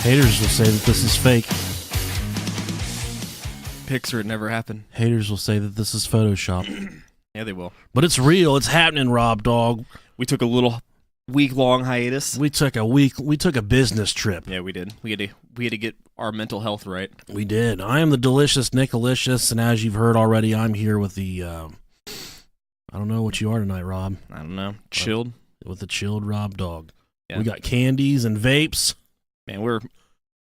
Haters will say that this is fake. Pics or it never happened. Haters will say that this is Photoshop. Yeah, they will. But it's real. It's happening, Rob Dog. We took a little week-long hiatus. We took a business trip. Yeah, we did. We had to get our mental health right. We did. I am the delicious Nicolicious, and as you've heard already, I'm here with the I don't know what you are tonight, Rob. I don't know. Chilled. With the chilled Rob Dog. Yeah. We got candies and vapes. Man, we're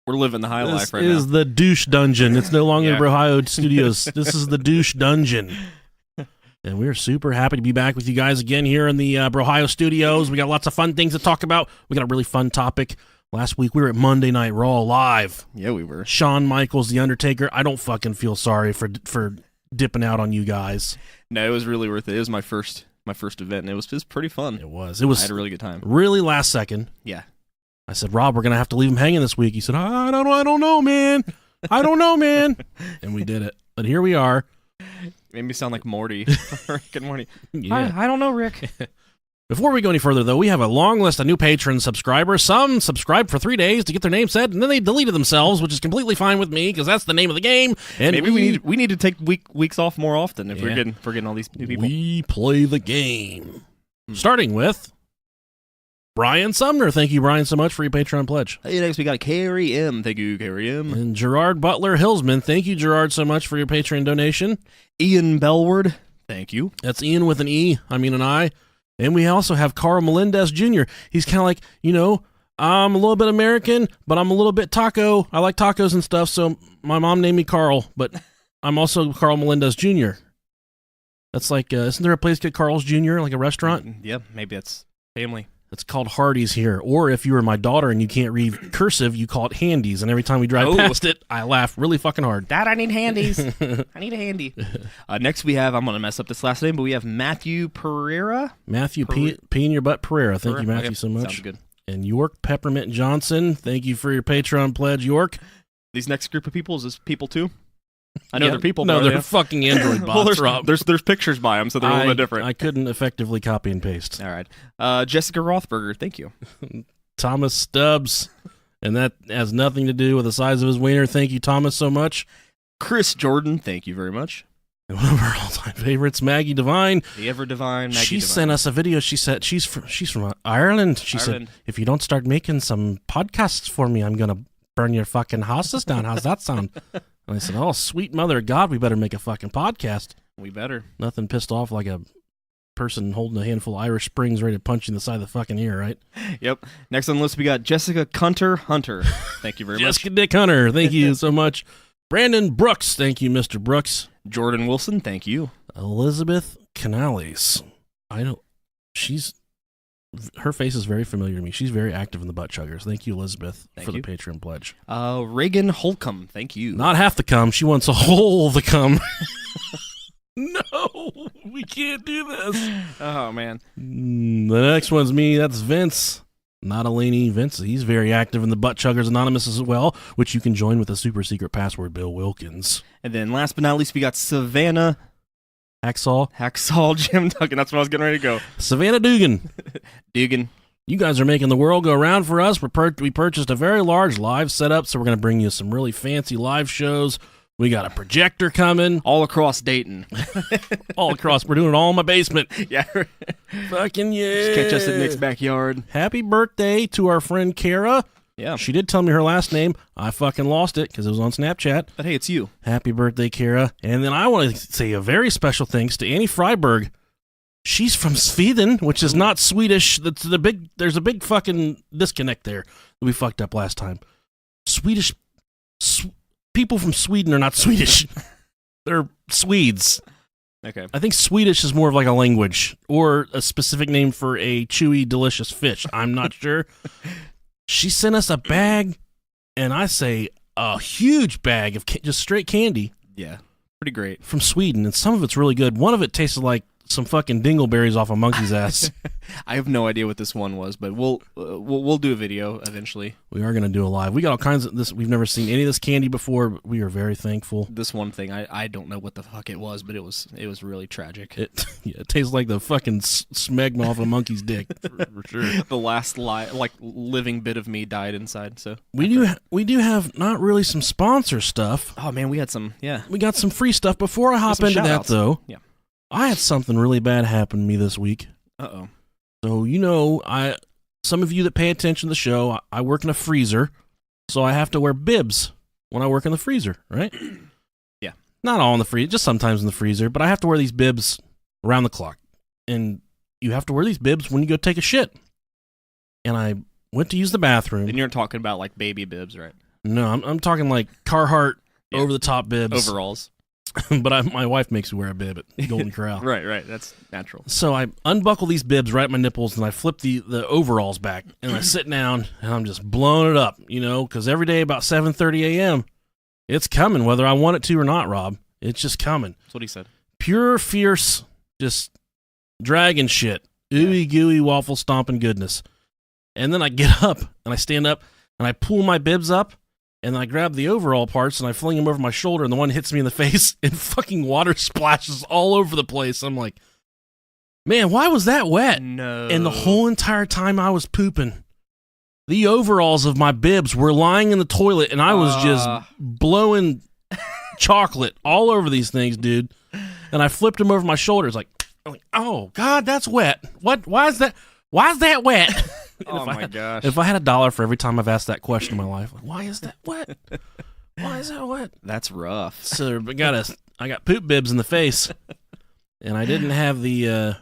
living the high life right now. This is the douche dungeon. It's no longer Ohio Studios. This is the douche dungeon. And we're super happy to be back with you guys again here in the Ohio Studios. We got lots of fun things to talk about. We got a really fun topic. Last week we were at Monday Night Raw live. Yeah, we were. Shawn Michaels, The Undertaker. I don't fucking feel sorry for dipping out on you guys. No, it was really worth it. It was my first event, and it was just pretty fun. It was. I had a really good time. Really last second. Yeah. I said, Rob, we're going to have to leave him hanging this week. He said, I don't know, man. I don't know, man. And we did it. But here we are. Made me sound like Morty. Rick and Morty. Yeah. I don't know, Rick. Before we go any further, though, we have a long list of new patron subscribers. Some subscribed for 3 days to get their name said, and then they deleted themselves, which is completely fine with me because that's the name of the game. And maybe we need to take weeks off more often if we're getting all these new people. We play the game. Starting with Brian Sumner. Thank you, Brian, so much for your Patreon pledge. Hey, next we got Carrie M. Thank you, Carrie M. And Gerard Butler Hillsman. Thank you, Gerard, so much for your Patreon donation. Ian Bellward. Thank you. That's Ian with an E, an I. And we also have Carl Melendez Jr. He's kind of like, I'm a little bit American, but I'm a little bit taco. I like tacos and stuff, so my mom named me Carl, but I'm also Carl Melendez Jr. That's like, isn't there a place called Carl's Jr., like a restaurant? Yeah, maybe that's family. It's called Hardee's here. Or if you were my daughter and you can't read cursive, you call it Handies. And every time we drive past it, I laugh really fucking hard. Dad, I need Handies. I need a Handy. Next we have, I'm going to mess up this last name, but we have Matthew Pereira. Matthew P in your butt Pereira. Thank you, Matthew, so much. Sounds good. And York Peppermint Johnson. Thank you for your Patreon pledge, York. These next group of people, is this people too? I know they're people. No, they're fucking Android bots, Rob. There's pictures by them, so they're a little bit different. I couldn't effectively copy and paste. All right. Jessica Rothberger, thank you. Thomas Stubbs, and that has nothing to do with the size of his wiener. Thank you, Thomas, so much. Chris Jordan, thank you very much. And one of our all-time favorites, Maggie Devine. The ever divine Maggie She Devine. sent us a video. She said she's from Ireland. She said, if you don't start making some podcasts for me, I'm going to burn your fucking houses down. How's that sound? And I said, oh, sweet mother of God, we better make a fucking podcast. We better. Nothing pissed off like a person holding a handful of Irish Springs ready to punch you in the side of the fucking ear, right? Yep. Next on the list, we got Jessica Hunter. Thank you very much. Jessica Dick Hunter, thank you so much. Brandon Brooks, thank you, Mr. Brooks. Jordan Wilson, thank you. Elizabeth Canales. Her face is very familiar to me. She's very active in the butt chuggers. Thank you, Elizabeth, for the Patreon pledge. Reagan Holcomb, thank you. Not half the cum. She wants a whole the cum. No, we can't do this. Oh, man. The next one's me. That's Vince. Not Elaney. Vince, he's very active in the Butt Chuggers Anonymous as well, which you can join with a super secret password, Bill Wilkins. And then last but not least, we got Savannah Hacksaw Jim Duggan. That's what I was getting ready to go. Savannah Dugan. Dugan. You guys are making the world go round for us. We purchased a very large live setup, so we're going to bring you some really fancy live shows. We got a projector coming. All across Dayton. All across. We're doing it all in my basement. Yeah. Fucking yeah. Just catch us in Nick's backyard. Happy birthday to our friend Kara. Yeah. She did tell me her last name. I fucking lost it because it was on Snapchat. But hey, it's you. Happy birthday, Kara. And then I want to say a very special thanks to Annie Freiberg. She's from Sweden, which is not Swedish. There's a big fucking disconnect there that we fucked up last time. People from Sweden are not Swedish. They're Swedes. Okay. I think Swedish is more of like a language or a specific name for a chewy, delicious fish. I'm not sure. She sent us a bag, and I say a huge bag of just straight candy. Yeah. Pretty great. From Sweden, and some of it's really good. One of it tasted like some fucking dingleberries off a monkey's ass. I have no idea what this one was, but we'll do a video eventually. We are going to do a live. We got all kinds of this. We've never seen any of this candy before, but we are very thankful. This one thing, I don't know what the fuck it was, but it was really tragic. It tastes like the fucking smegma off a monkey's dick, for sure. The last living bit of me died inside. So we do have not really some sponsor stuff. Oh man, we had some. Yeah, we got some free stuff. Before I hop into that, though, yeah, I had something really bad happen to me this week. Uh-oh. So, some of you that pay attention to the show, I work in a freezer, so I have to wear bibs when I work in the freezer, right? Yeah. Not all in the freezer, just sometimes in the freezer, but I have to wear these bibs around the clock. And you have to wear these bibs when you go take a shit. And I went to use the bathroom. And you're talking about like baby bibs, right? No, I'm talking like Carhartt over-the-top bibs. Overalls. But my wife makes me wear a bib at Golden Corral. Right. That's natural. So I unbuckle these bibs right at my nipples, and I flip the overalls back, and I sit down, and I'm just blowing it up, because every day about 7:30 a.m., it's coming, whether I want it to or not, Rob. It's just coming. That's what he said. Pure, fierce, just dragon shit. Ooey gooey waffle stomping goodness. And then I get up, and I stand up, and I pull my bibs up, and I grab the overall parts and I fling them over my shoulder, and the one hits me in the face, and fucking water splashes all over the place. I'm like, man, why was that wet? No. And the whole entire time I was pooping, the overalls of my bibs were lying in the toilet, and I was just blowing chocolate all over these things, dude. And I flipped them over my shoulders, like, oh God, that's wet. What? Why is that wet? Oh my gosh. If I had $1 for every time I've asked that question in my life, like, why is that wet? Why is that wet? That's rough. So I got poop bibs in the face, and I didn't have the.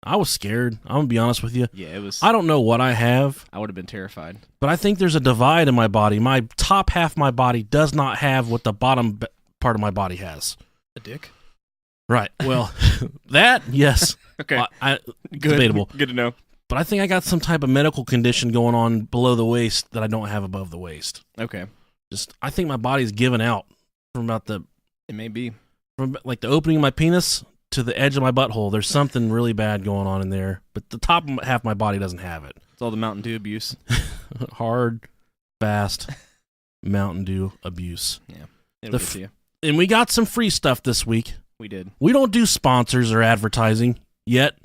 I was scared. I'm gonna be honest with you. Yeah, it was. I don't know what I have. I would have been terrified. But I think there's a divide in my body. My top half of my body does not have what the bottom part of my body has. A dick. Right. Well, that yes. Okay. Good. Debatable. Good to know. But I think I got some type of medical condition going on below the waist that I don't have above the waist. Okay. I think my body's given out from about It may be. From like the opening of my penis to the edge of my butthole. There's something really bad going on in there, but the top half of my body doesn't have it. It's all the Mountain Dew abuse. Hard, fast Mountain Dew abuse. Yeah. It'll get to you. And we got some free stuff this week. We did. We don't do sponsors or advertising yet.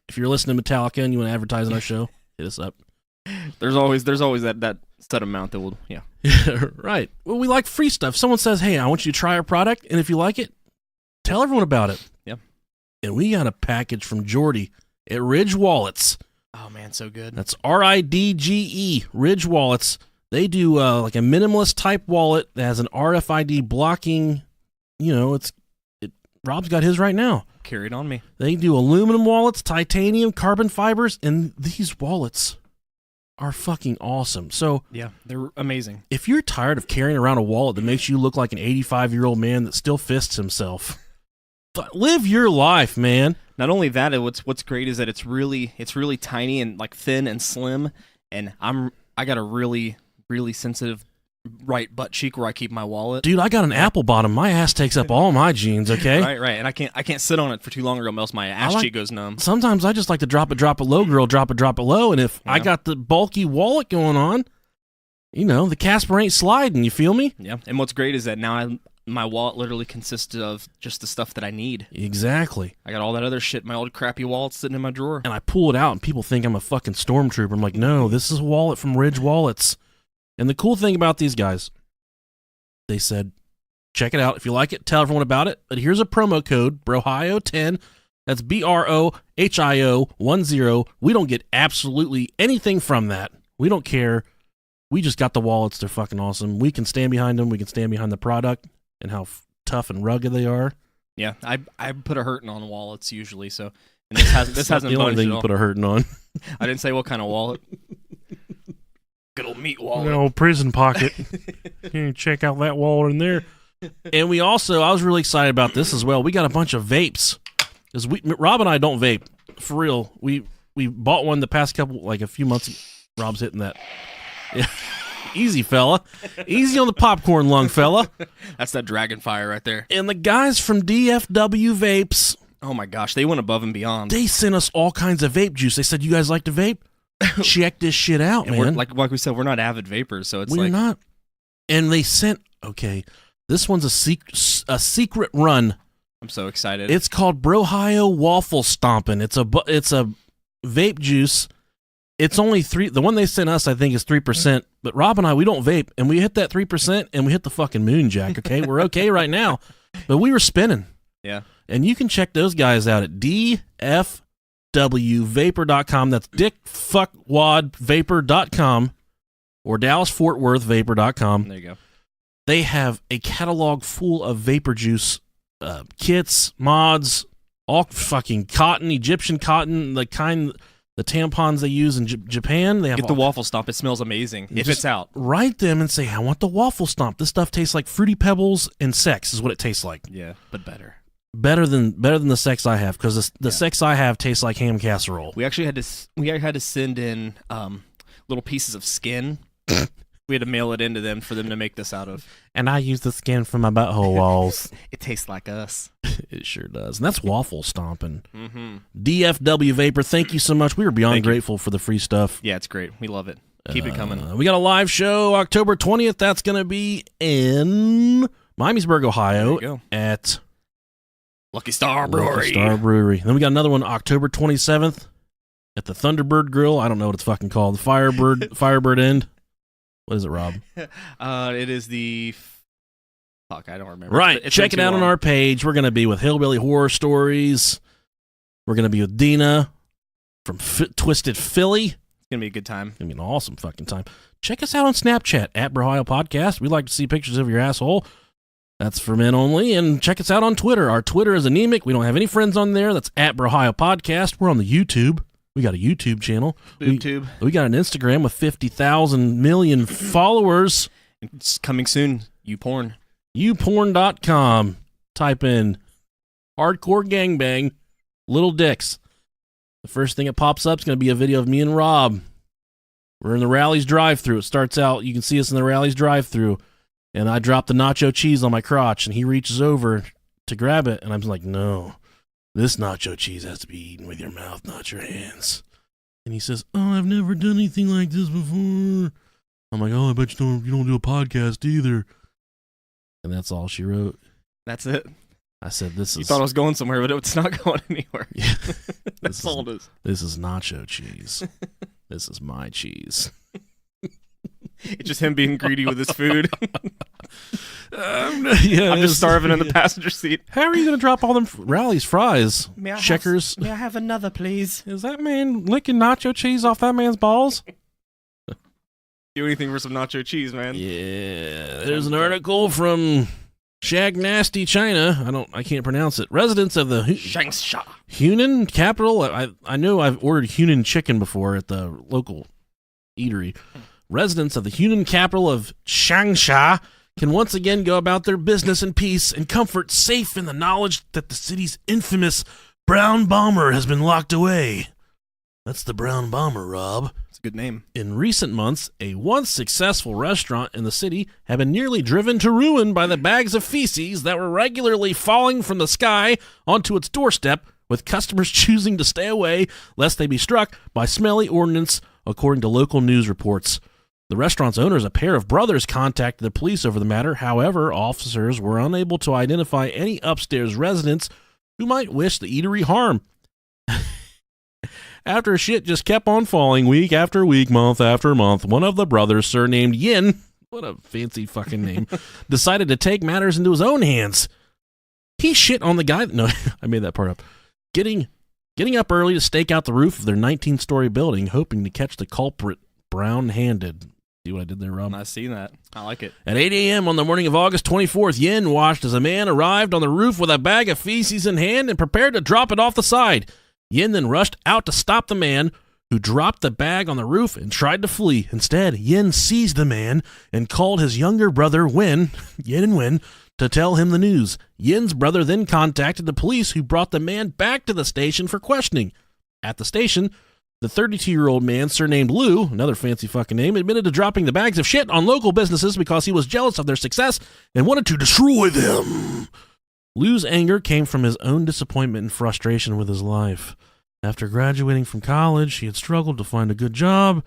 If you're listening to Metallica and you want to advertise on our show, hit us up. There's always that set amount that will, yeah. Right. Well, we like free stuff. Someone says, hey, I want you to try our product, and if you like it, tell everyone about it. Yeah. And we got a package from Jordy at Ridge Wallets. Oh, man, so good. That's RIDGE, Ridge Wallets. They do like a minimalist type wallet that has an RFID blocking, Rob's got his right now. Carry it on me. They do aluminum wallets, titanium, carbon fibers, and these wallets are fucking awesome. So yeah, they're amazing. If you're tired of carrying around a wallet that makes you look like an 85-year-old man that still fists himself, live your life, man. Not only that, what's great is that it's really tiny and like thin and slim, and I got a really sensitive right butt cheek where I keep my wallet. Dude, I got an apple bottom. My ass takes up all my jeans, okay? Right. And I can't sit on it for too long or else my ass cheek goes numb. Sometimes I just like to drop it low, girl, drop it low. And if I got the bulky wallet going on, the Casper ain't sliding, you feel me? Yeah. And what's great is that now my wallet literally consists of just the stuff that I need. Exactly. I got all that other shit, my old crappy wallet sitting in my drawer. And I pull it out and people think I'm a fucking stormtrooper. I'm like, no, this is a wallet from Ridge Wallets. And the cool thing about these guys, they said, check it out. If you like it, tell everyone about it. But here's a promo code, BROHIO10. That's BROHIO10. We don't get absolutely anything from that. We don't care. We just got the wallets. They're fucking awesome. We can stand behind them. We can stand behind the product and how tough and rugged they are. Yeah, I put a hurting on wallets usually. So and this hasn't the only thing you put a hurting on. I didn't say what kind of wallet. Good old meat wallet. An old prison pocket. You check out that wallet in there. And I was really excited about this as well. We got a bunch of vapes. Because Rob and I don't vape. For real. We bought one the past a few months ago. Rob's hitting that. Yeah. Easy, fella. Easy on the popcorn lung, fella. That's that dragon fire right there. And the guys from DFW Vapes Oh my gosh, they went above and beyond. They sent us all kinds of vape juice. They said, "You guys like to vape? Check this shit out, and man." Like we said, we're not avid vapors, so it's we're like not. And they sent. Okay, this one's a secret run. I'm so excited. It's called Brohio Waffle Stompin'. It's a vape juice. It's only 3. The one they sent us, I think, is 3%. But Rob and I, we don't vape, and we hit that 3%, and we hit the fucking moon, Jack. Okay, we're okay right now, but we were spinning. Yeah, and you can check those guys out at dfwvapor.com. That's dickfuckwadvapor.com or DallasFortWorthVapor.com. There you go. They have a catalog full of vapor juice kits, mods, all fucking cotton, Egyptian cotton, the tampons they use in Japan. They have Get the waffle stomp. It smells amazing. If it's out, write them and say, "I want the waffle stomp." This stuff tastes like Fruity Pebbles and sex is what it tastes like. Yeah, but better. Better than the sex I have, because the sex I have tastes like ham casserole. We actually had to send in little pieces of skin. We had to mail it into them for them to make this out of. And I use the skin from my butthole walls. It tastes like us. It sure does. And that's waffle stomping. Mm-hmm. DFW Vapor, thank you so much. We are beyond grateful for the free stuff. Yeah, it's great. We love it. Keep it coming. We got a live show October 20th. That's going to be in Miamisburg, Ohio at Lucky Star Brewery. Then we got another one October 27th at the Thunderbird Grill. I don't know what it's fucking called. The Firebird End. What is it, Rob? It is the... Fuck, I don't remember. Right. Check it out on our page. We're going to be with Hillbilly Horror Stories. We're going to be with Dina from Twisted Philly. It's going to be a good time. It's going to be an awesome fucking time. Check us out on Snapchat, at Brohio Podcast. We like to see pictures of your asshole. That's for men only. And check us out on Twitter. Our Twitter is anemic. We don't have any friends on there. That's at Brohio Podcast. We're on the YouTube. We got a YouTube channel. We got an Instagram with 50,000 million followers. It's coming soon. YouPorn. YouPorn.com. Type in hardcore gangbang, little dicks. The first thing that pops up is going to be a video of me and Rob. We're in the Rally's drive-thru. It starts out, you can see us in the Rally's drive-thru. And I drop the nacho cheese on my crotch, and he reaches over to grab it, and I'm like, "No. This nacho cheese has to be eaten with your mouth, not your hands." And he says, "Oh, I've never done anything like this before." I'm like, "Oh, I bet you don't do a podcast either." And that's all she wrote. That's it. I said, "This is..." You thought I was going somewhere, but it's not going anywhere. Yeah. That's all it is. This is nacho cheese. This is my cheese. It's just him being greedy with his food. I'm just starving in the passenger seat. How are you going to drop all them Rally's fries? Checkers. May I have another, please? Is that man licking nacho cheese off that man's balls? Do anything for some nacho cheese, man. Yeah. There's an article from Shag Nasty, China. I can't pronounce it. Residents of the Hunan capital. I know I've ordered Hunan chicken before at the local eatery. Residents of the Hunan capital of Changsha can once again go about their business in peace and comfort, safe in the knowledge that the city's infamous brown bomber has been locked away. That's the brown bomber, Rob. It's a good name. In recent months, a once successful restaurant in the city had been nearly driven to ruin by the bags of feces that were regularly falling from the sky onto its doorstep, with customers choosing to stay away lest they be struck by smelly ordnance, according to local news reports. The restaurant's owners, a pair of brothers, contacted the police over the matter. However, officers were unable to identify any upstairs residents who might wish the eatery harm. After shit just kept on falling week after week, month after month, one of the brothers, surnamed Yin, what a fancy fucking name, decided to take matters into his own hands. He shit on the guy. No, I made that part up. Getting up early to stake out the roof of their 19-story building, hoping to catch the culprit brown-handed. See what I did there, Rob? I've seen that. I like it. At 8 a.m. on the morning of August 24th, Yin watched as a man arrived on the roof with a bag of feces in hand and prepared to drop it off the side. Yin then rushed out to stop the man, who dropped the bag on the roof and tried to flee. Instead, Yin seized the man and called his younger brother, Yin and Wen, to tell him the news. Yin's brother then contacted the police, who brought the man back to the station for questioning. At the station, the 32-year-old man, surnamed Lou, another fancy fucking name, admitted to dropping the bags of shit on local businesses because he was jealous of their success and wanted to destroy them. Lou's anger came from his own disappointment and frustration with his life. After graduating from college, he had struggled to find a good job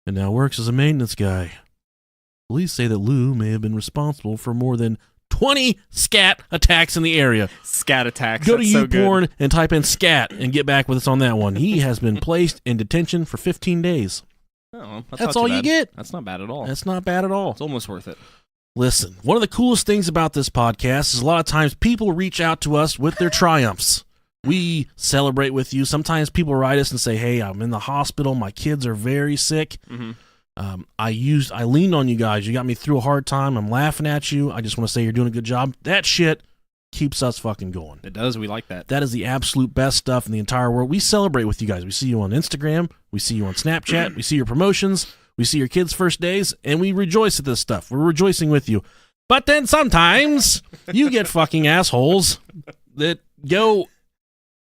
and now works as a maintenance guy. Police say that Lou may have been responsible for more than 20 scat attacks in the area. Scat attacks. Go to that's so YouPorn good. and type in scat and get back with us on that one. He has been placed in detention for 15 days. Oh, That's all you get. That's not bad at all. That's not bad at all. It's almost worth it. Listen, one of the coolest things about this podcast is a lot of times people reach out to us with their triumphs. We celebrate with you. Sometimes people write us and say, hey, I'm in the hospital. My kids are very sick. Mm-hmm. I leaned on you guys. You got me through a hard time. I'm laughing at you. I just want to say you're doing a good job. That shit keeps us fucking going. It does. We like that. That is the absolute best stuff in the entire world. We celebrate with you guys. We see you on Instagram. We see you on Snapchat. We see your promotions. We see your kids' first days, and we rejoice at this stuff. We're rejoicing with you. But then sometimes you get fucking assholes that go,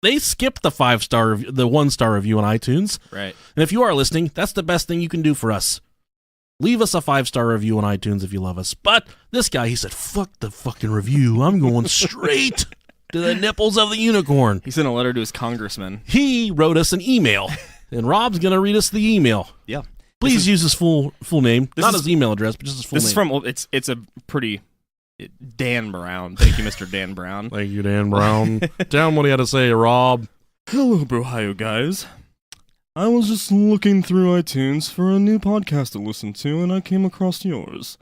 they skip the 5-star, the 1-star review on iTunes. Right. And if you are listening, that's the best thing you can do for us. Leave us a 5-star review on iTunes if you love us. But this guy, he said, fuck the fucking review. I'm going straight to the nipples of the unicorn. He sent a letter to his congressman. He wrote us an email, and Rob's going to read us the email. Yeah. Please use his full name. Not his email address, but just his full name. This is from, it's a pretty, Dan Brown. Thank you, Mr. Dan Brown. Thank you, Dan Brown. Tell him what he had to say, Rob. Hello, Brohio guys. I was just looking through iTunes for a new podcast to listen to, and I came across yours.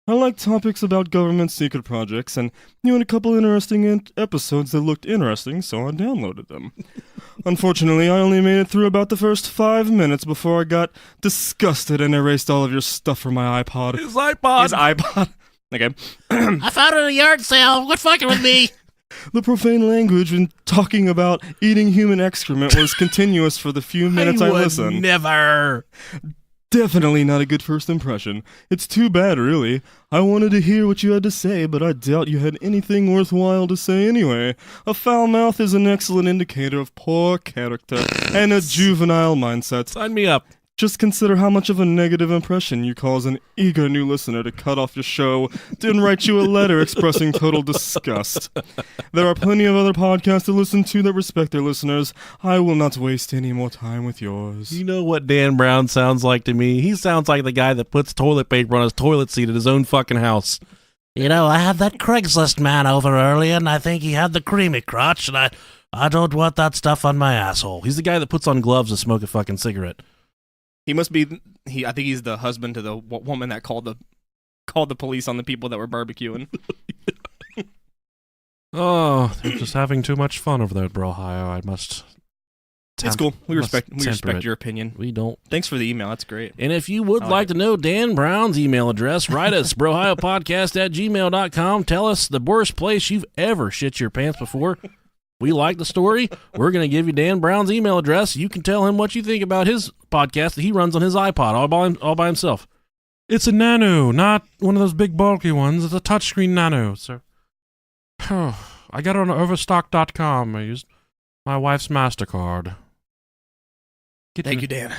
I like topics about government secret projects, and you had a couple interesting episodes that looked interesting, so I downloaded them. Unfortunately, I only made it through about the first 5 minutes before I got disgusted and erased all of your stuff from my iPod. His iPod. Okay. I found it at a yard sale. Quit fucking with me. The profane language when talking about eating human excrement was continuous for the few minutes I listened. Never. Definitely not a good first impression. It's too bad, really. I wanted to hear what you had to say, but I doubt you had anything worthwhile to say anyway. A foul mouth is an excellent indicator of poor character and a juvenile mindset. Sign me up. Just consider how much of a negative impression you cause an eager new listener to cut off your show, then write you a letter expressing total disgust. There are plenty of other podcasts to listen to that respect their listeners. I will not waste any more time with yours. You know what Dan Brown sounds like to me? He sounds like the guy that puts toilet paper on his toilet seat at his own fucking house. You know, I had that Craigslist man over earlier, and I think he had the creamy crotch, and I don't want that stuff on my asshole. He's the guy that puts on gloves to smoke a fucking cigarette. He must be. I think he's the husband to the woman that called the police on the people that were barbecuing. Oh, they're just having too much fun over there at Brohio. I must. It's cool. We respect it. your opinion. We don't. Thanks for the email. That's great. And if you would like to know Dan Brown's email address, write us brohiopodcast@gmail.com. Tell us the worst place you've ever shit your pants before. We like the story. We're going to give you Dan Brown's email address. You can tell him what you think about his podcast that he runs on his iPod all by himself. It's a Nano, not one of those big bulky ones. It's a touchscreen Nano, sir. I got it on overstock.com. I used my wife's MasterCard. Thank you, Dan.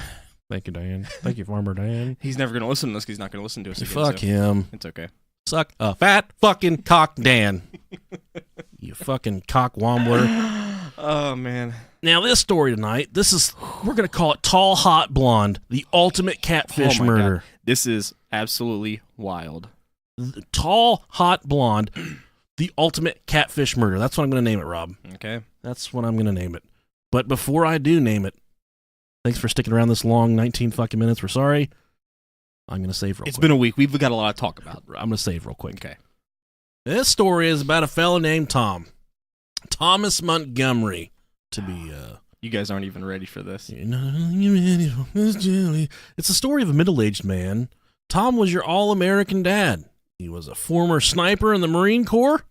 Thank you, Dan. Thank you, Farmer Dan. He's never going to listen to us because he's not going to listen to us again. Fuck him. It's okay. Suck a fat fucking cock, Dan. You fucking cock wombler. Oh, man. Now, this story tonight, we're going to call it Tall Hot Blonde, the ultimate catfish murder. God. This is absolutely wild. Tall Hot Blonde, the ultimate catfish murder. That's what I'm going to name it, Rob. Okay. That's what I'm going to name it. But before I do name it, thanks for sticking around this long, 19 fucking minutes. We're sorry. I'm going to save real quick. It's been a week. We've got a lot to talk about. I'm going to save real quick. Okay. This story is about a fellow named Thomas Montgomery, to be, You guys aren't even ready for this. It's a story of a middle-aged man. Tom was your all-American dad. He was a former sniper in the Marine Corps.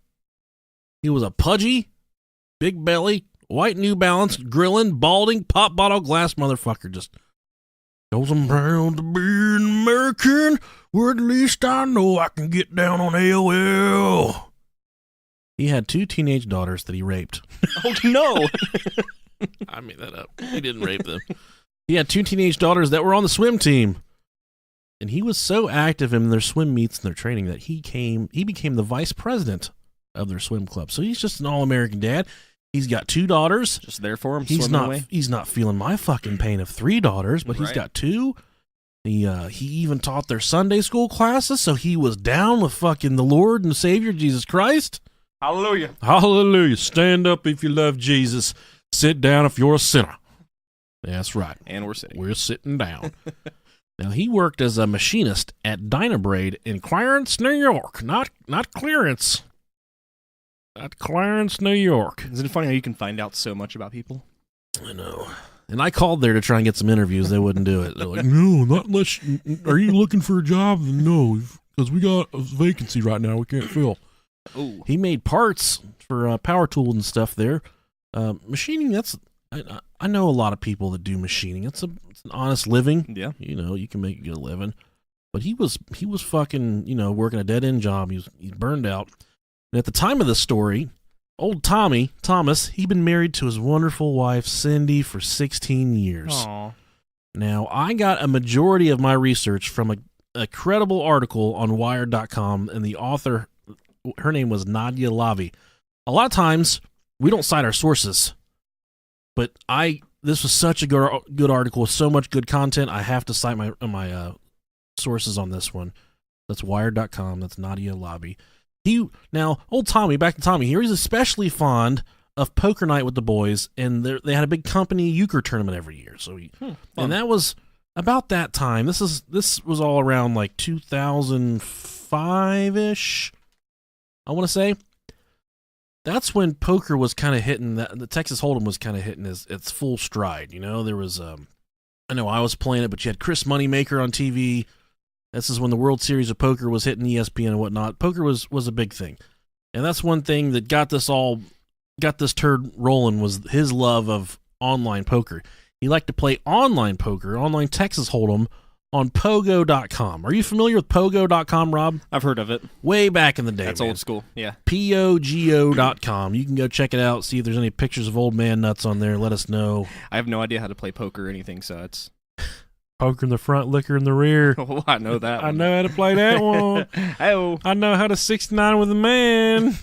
He was a pudgy, big belly, white New Balance, grilling, balding, pop bottle glass motherfucker. Just goes, I'm proud to be an American, where at least I know I can get down on AOL. He had 2 teenage daughters that he raped. Oh, no. I made that up. He didn't rape them. He had 2 teenage daughters that were on the swim team. And he was so active in their swim meets and their training that he became the vice president of their swim club. So he's just an all-American dad. He's got 2 daughters. Just there for him. He's swimming away. not feeling my fucking pain of 3 daughters, but he's Right. got 2. He even taught their Sunday school classes, so he was down with fucking the Lord and Savior Jesus Christ. Hallelujah. Hallelujah. Stand up if you love Jesus. Sit down if you're a sinner. That's right. And we're sitting. We're sitting down. Now, he worked as a machinist at Dynabraid in Clarence, New York. Not Clearance. At Clarence, New York. Isn't it funny how you can find out so much about people? I know. And I called there to try and get some interviews. They wouldn't do it. They're like, no, not unless. Are you looking for a job? No, because we got a vacancy right now. We can't fill. Oh, He made parts for power tools and stuff there. Machining, I know a lot of people that do machining. It's an honest living. yeah. You know, you can make a good living. But he was fucking, working a dead-end job. He's burned out. And at the time of this story, old Thomas, he'd been married to his wonderful wife, Cindy, for 16 years. Aw. Now, I got a majority of my research from a credible article on Wired.com, and the author, her name was Nadia Lavi. A lot of times, we don't cite our sources, but this was such a good article with so much good content, I have to cite my sources on this one. That's Wired.com. That's Nadia Lavi. Now, old Tommy, back to Tommy here, he's especially fond of poker night with the boys, and they had a big company euchre tournament every year. So and that was about that time. This was all around like 2005-ish, I want to say. That's when poker was kind of hitting, the Texas Hold'em was kind of hitting its full stride. There was, I know I was playing it, but you had Chris Moneymaker on TV. This is when the World Series of Poker was hitting ESPN and whatnot. Poker was a big thing. And that's one thing that got this turd rolling was his love of online poker. He liked to play online poker, online Texas Hold'em, on Pogo.com. Are you familiar with Pogo.com, Rob? I've heard of it. Way back in the day. That's man. old school. Yeah. Pogo.com. You can go check it out, see if there's any pictures of old man nuts on there. Let us know. I have no idea how to play poker or anything, so it's... Poker in the front, liquor in the rear. Oh, I know that I one. know how to play that one. Oh. I know how to 69 with a man.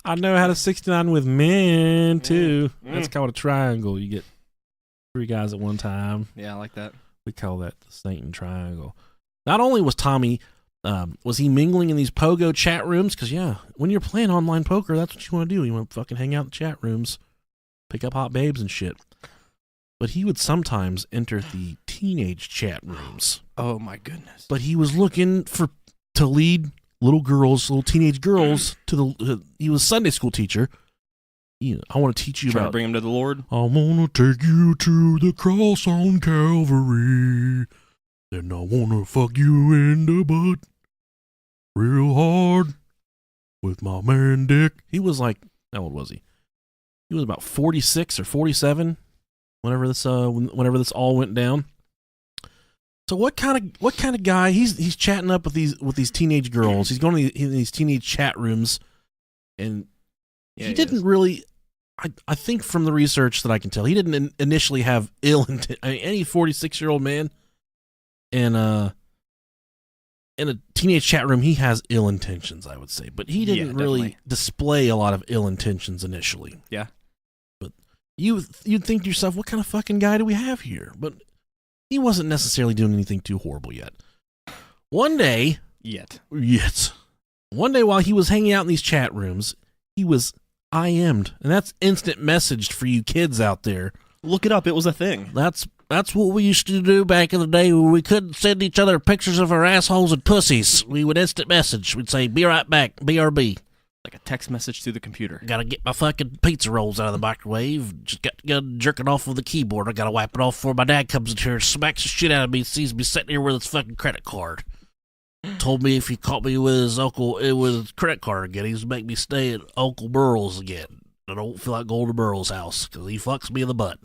I know how to 69 with men, too. That's called a triangle. You get 3 guys at one time. Yeah, I like that. We call that the Satan Triangle. Not only was Tommy, was he mingling in these Pogo chat rooms? Because, when you're playing online poker, that's what you want to do. You want to fucking hang out in chat rooms, pick up hot babes and shit. But he would sometimes enter the teenage chat rooms. Oh, my goodness. But he was looking to lead little teenage girls he was a Sunday school teacher. I want to teach you Trying about... to bring him to the Lord? I want to take you to the cross on Calvary. Then I want to fuck you in the butt real hard with my man dick. He was like, how old was he? He was about 46 or 47 whenever this all went down. So what kind of guy? He's chatting up with these teenage girls. He's going to these teenage chat rooms, and he didn't really. I think from the research that I can tell, he didn't initially have ill intent. Any 46-year-old man in a teenage chat room, he has ill intentions, I would say. But he didn't really display a lot of ill intentions initially. Yeah. But you'd think to yourself, what kind of fucking guy do we have here? But he wasn't necessarily doing anything too horrible yet. One day, while he was hanging out in these chat rooms, he was IM'd, and that's instant messaged for you kids out there. Look it up. It was a thing. That's what we used to do back in the day when we couldn't send each other pictures of our assholes and pussies. We would instant message. We'd say, be right back, BRB. Like a text message through the computer. Gotta get my fucking pizza rolls out of the microwave. Just got to jerk it off with the keyboard. I gotta wipe it off before my dad comes in here and smacks the shit out of me and sees me sitting here with his fucking credit card. Told me if he caught me with his credit card again, he's make me stay at Uncle Burl's again. I don't feel like going to Burl's house because he fucks me in the butt.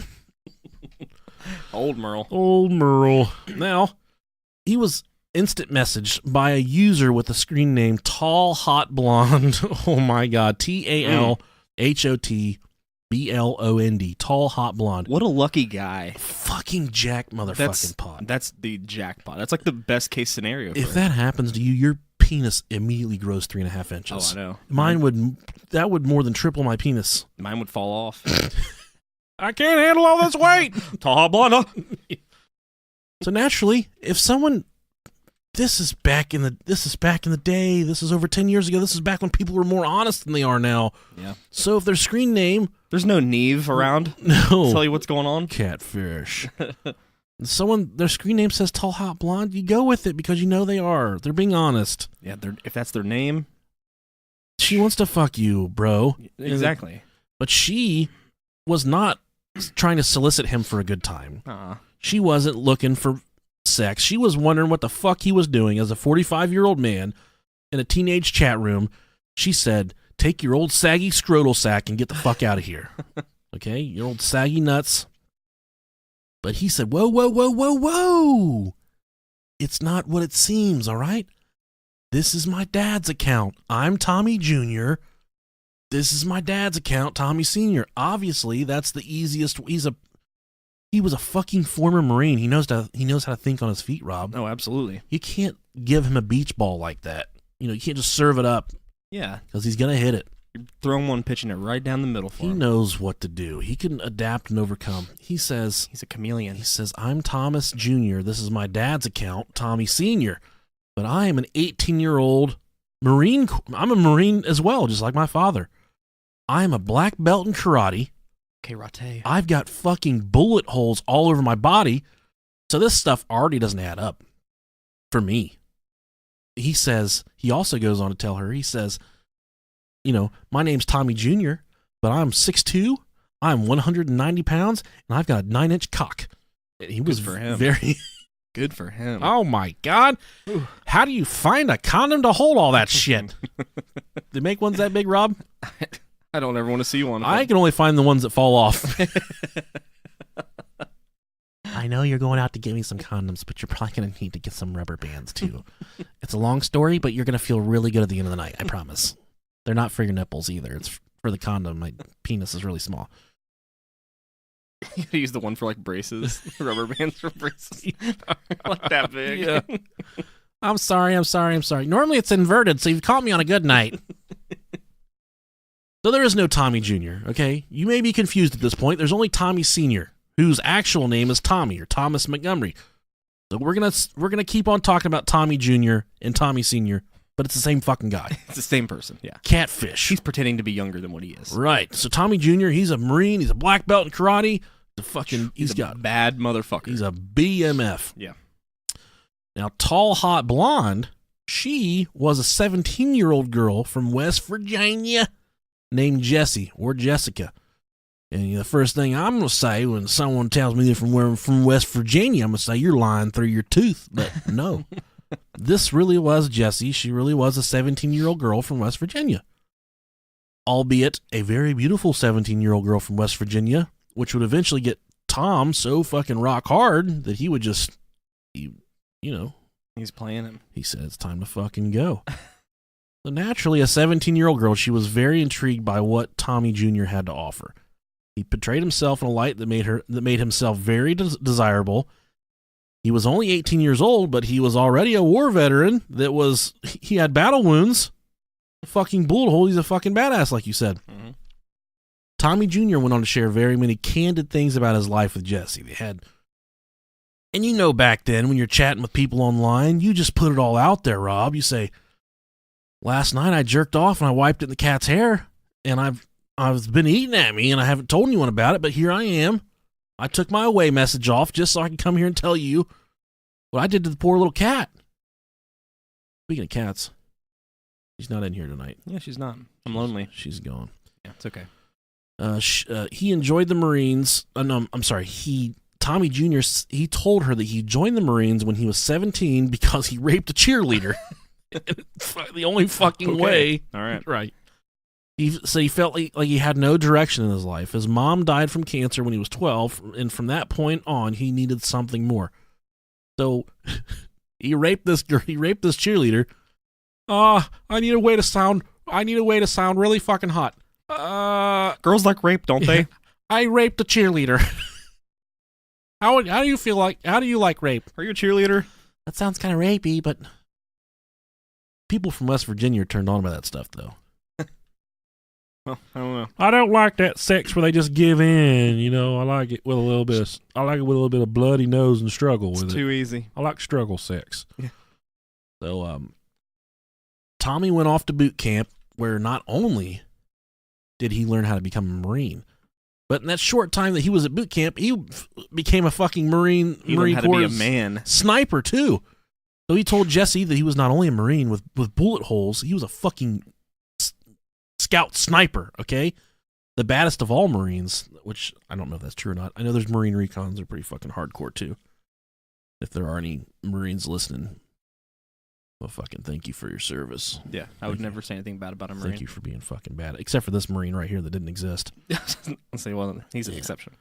Old Merle. Old Merle. Now, he was instant messaged by a user with a screen name TalHotBlond. Oh my God. TalHotBlond. TalHotBlond. What a lucky guy. Fucking jack motherfucking pot. That's the jackpot. That's like the best case scenario. If that happens to you, you're penis immediately grows 3.5 inches. Oh, I know. Mine that would more than triple my penis. Mine would fall off. I can't handle all this weight. TalHotBlond, huh? So naturally, if someone, this is back in the day. This is over 10 years ago. This is back when people were more honest than they are now. Yeah. So if their screen name, There's no Neve around. no, To tell you what's going on. Catfish. Their screen name says TalHotBlond, you go with it because you know they are. They're being honest. Yeah, if that's their name. She wants to fuck you, bro. Exactly. But she was not trying to solicit him for a good time. She wasn't looking for sex. She was wondering what the fuck he was doing as a 45-year-old man in a teenage chat room. She said, take your old saggy scrotal sack and get the fuck out of here. Okay? Your old saggy nuts. But he said, whoa, whoa, whoa, whoa, whoa. It's not what it seems, all right? This is my dad's account. I'm Tommy Jr. This is my dad's account, Tommy Sr. Obviously, that's the easiest. He was a fucking former Marine. He knows how to think on his feet, Rob. Oh, absolutely. You can't give him a beach ball like that. You can't just serve it up. Yeah. Because he's going to hit it. You're throwing one, pitching it right down the middle for him. He knows what to do. He can adapt and overcome. He says... He's a chameleon. He says, I'm Thomas Jr. This is my dad's account, Tommy Sr. But I am an 18-year-old Marine. I'm a Marine as well, just like my father. I am a black belt in karate. Karate. I've got fucking bullet holes all over my body. So this stuff already doesn't add up for me. He says, he also goes on to tell her, he says, my name's Tommy Jr., but I'm 6'2", I'm 190 pounds, and I've got a 9-inch cock. He was Good for him. Very... Good for him. Oh my God. How do you find a condom to hold all that shit? They make ones that big, Rob? I don't ever want to see one. I can only find the ones that fall off. I know you're going out to get me some condoms, but you're probably going to need to get some rubber bands too. It's a long story, but you're going to feel really good at the end of the night. I promise. They're not for your nipples either. It's for the condom. My penis is really small. You gotta use the one for like braces, rubber bands for braces. Like that big. Yeah. I'm sorry. Normally it's inverted, so you've caught me on a good night. So there is no Tommy Jr., okay? You may be confused at this point. There's only Tommy Sr., whose actual name is Tommy, or Thomas Montgomery. So we're gonna keep on talking about Tommy Jr. and Tommy Sr., but it's the same fucking guy. It's the same person, yeah. Catfish. He's pretending to be younger than what he is. Right. So Tommy Jr., he's a Marine, he's a black belt in karate. He's got a bad motherfucker. He's a BMF. Yeah. Now, TalHotBlond, she was a 17-year-old girl from West Virginia named Jessie or Jessica. And the first thing I'm going to say when someone tells me they're from West Virginia, I'm going to say, you're lying through your tooth. But no, this really was Jessie. She really was a 17-year-old girl from West Virginia. Albeit a very beautiful 17-year-old girl from West Virginia, which would eventually get Tom so fucking rock hard that he would just, He's playing him. He said, it's time to fucking go. So naturally, a 17-year-old girl, she was very intrigued by what Tommy Jr. had to offer. He portrayed himself in a light that made himself very desirable. He was only 18 years old, but he was already a war veteran he had battle wounds. Fucking bullet hole, he's a fucking badass, like you said. Mm-hmm. Tommy Jr. went on to share very many candid things about his life with Jessie. And back then, when you're chatting with people online, you just put it all out there, Rob. You say, last night I jerked off and I wiped it in the cat's hair, and I've been eating at me, and I haven't told anyone about it, but here I am. I took my away message off just so I can come here and tell you what I did to the poor little cat. Speaking of cats, she's not in here tonight. Yeah, she's not. I'm lonely. She's gone. Yeah, it's okay. He enjoyed the Marines. No, I'm sorry. Tommy Jr., he told her that he joined the Marines when he was 17 because he raped a cheerleader. The only fucking way. All right. Right. He felt like he had no direction in his life. His mom died from cancer when he was 12, and from that point on, he needed something more. So he raped this girl. He raped this cheerleader. I need a way to sound really fucking hot. Girls like rape, don't they? I raped a cheerleader. How do you feel like? How do you like rape? Are you a cheerleader? That sounds kind of rapey, but people from West Virginia are turned on by that stuff, though. Well, I don't know. I don't like that sex where they just give in. I like it with a little bit of bloody nose and struggle with it. It's too easy. I like struggle sex. Yeah. So, Tommy went off to boot camp where not only did he learn how to become a Marine, but in that short time that he was at boot camp, he became a fucking Marine Corps to be a man. Sniper too. So he told Jesse that he was not only a Marine with bullet holes, he was a fucking scout sniper, okay? The baddest of all Marines, which I don't know if that's true or not. I know there's Marine recons are pretty fucking hardcore too. If there are any Marines listening, well, fucking thank you for your service. Yeah, I would never say anything bad about a Marine. Thank you for being fucking bad, except for this Marine right here that didn't exist. I'll say, well, he's an exception.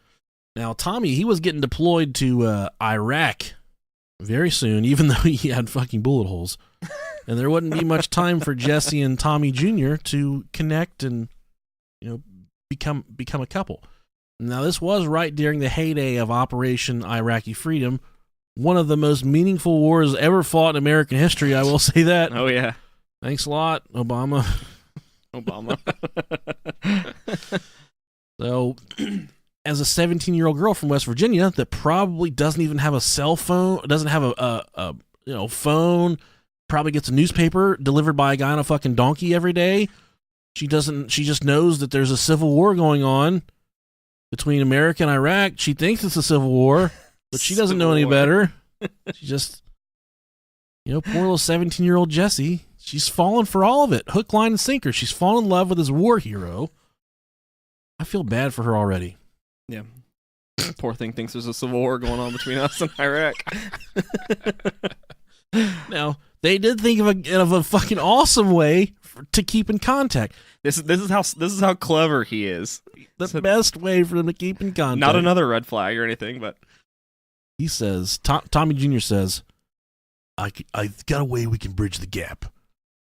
Now, Tommy, he was getting deployed to Iraq very soon, even though he had fucking bullet holes. And there wouldn't be much time for Jesse and Tommy Jr. to connect and, become a couple. Now, this was right during the heyday of Operation Iraqi Freedom, one of the most meaningful wars ever fought in American history, I will say that. Oh, yeah. Thanks a lot, Obama. So, as a 17-year-old girl from West Virginia that probably doesn't even have a cell phone, doesn't have a phone, probably gets a newspaper delivered by a guy on a fucking donkey every day. She just knows that there's a civil war going on between America and Iraq. She thinks it's a civil war, but she doesn't know any better. She just, poor little 17-year-old Jessie, she's fallen for all of it. Hook, line, and sinker. She's fallen in love with this war hero. I feel bad for her already. Yeah. Poor thing thinks there's a civil war going on between us and Iraq. Now, they did think of a fucking awesome way to keep in contact. This is how clever he is. The best way for them to keep in contact. Not another red flag or anything, but he says, Tommy Jr. says, I've got a way we can bridge the gap.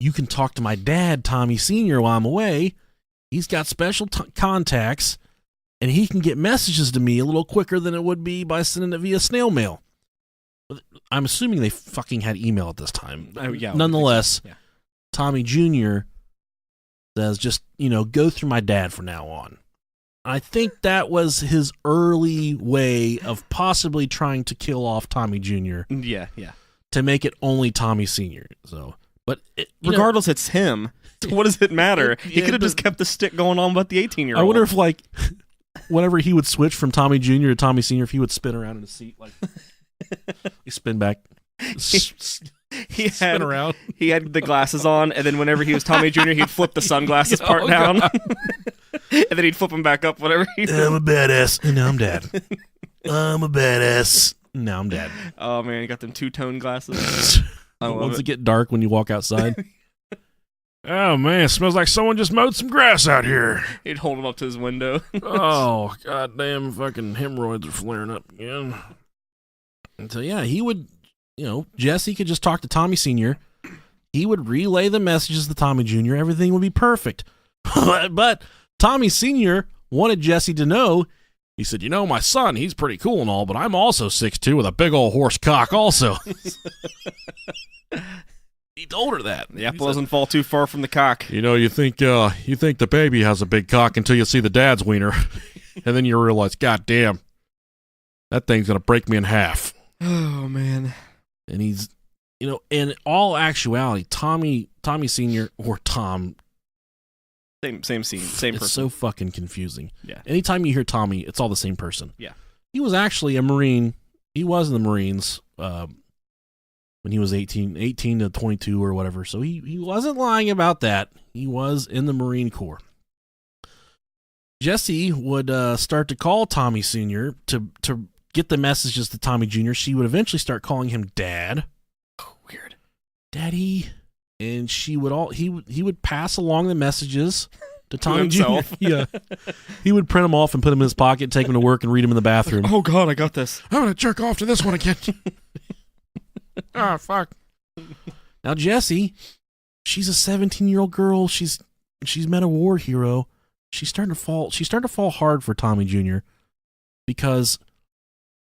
You can talk to my dad, Tommy Sr., while I'm away. He's got special contacts, and he can get messages to me a little quicker than it would be by sending it via snail mail. I'm assuming they fucking had email at this time. Oh, yeah. Nonetheless, yeah. Tommy Jr. says, just, go through my dad from now on. I think that was his early way of possibly trying to kill off Tommy Jr. Yeah. To make it only Tommy Sr. So, but regardless, it's him. So what does it matter? He could have just kept the stick going on about the 18-year-old. I wonder if, whenever he would switch from Tommy Jr. to Tommy Sr., if he would spin around in his seat, he spin back. Spin around. He had the glasses on, and then whenever he was Tommy Jr., he'd flip the sunglasses part down. And then he'd flip them back up whenever he was. I'm a badass, and now I'm dad. I'm a badass, now I'm dad. Oh, man, he got them two-tone glasses. Once it get dark when you walk outside. Oh, man, it smells like someone just mowed some grass out here. He'd hold him up to his window. Oh, goddamn fucking hemorrhoids are flaring up again. And so, yeah, he would, Jesse could just talk to Tommy Sr. He would relay the messages to Tommy Jr. Everything would be perfect. But Tommy Sr. wanted Jesse to know, he said, my son, he's pretty cool and all, but I'm also 6'2" with a big old horse cock also. He told her that. The apple doesn't fall too far from the cock. You think the baby has a big cock until you see the dad's wiener. And then you realize, God damn, that thing's going to break me in half. Oh, man. And he's, in all actuality, Tommy Sr. or Tom. Same scene, same person. It's so fucking confusing. Yeah. Anytime you hear Tommy, it's all the same person. Yeah. He was actually a Marine. He was in the Marines when he was 18 to 22 or whatever. So he wasn't lying about that. He was in the Marine Corps. Jesse would start to call Tommy Sr. to get the messages to Tommy Jr. She would eventually start calling him Dad. Oh, weird. Daddy. And he would pass along the messages to Tommy Jr. Yeah. He would print them off and put them in his pocket, take them to work, and read them in the bathroom. Oh, God, I got this. I'm going to jerk off to this one again. Ah, fuck. Now, Jessie, she's a 17-year-old girl. She's met a war hero. She's starting to fall hard for Tommy Jr. because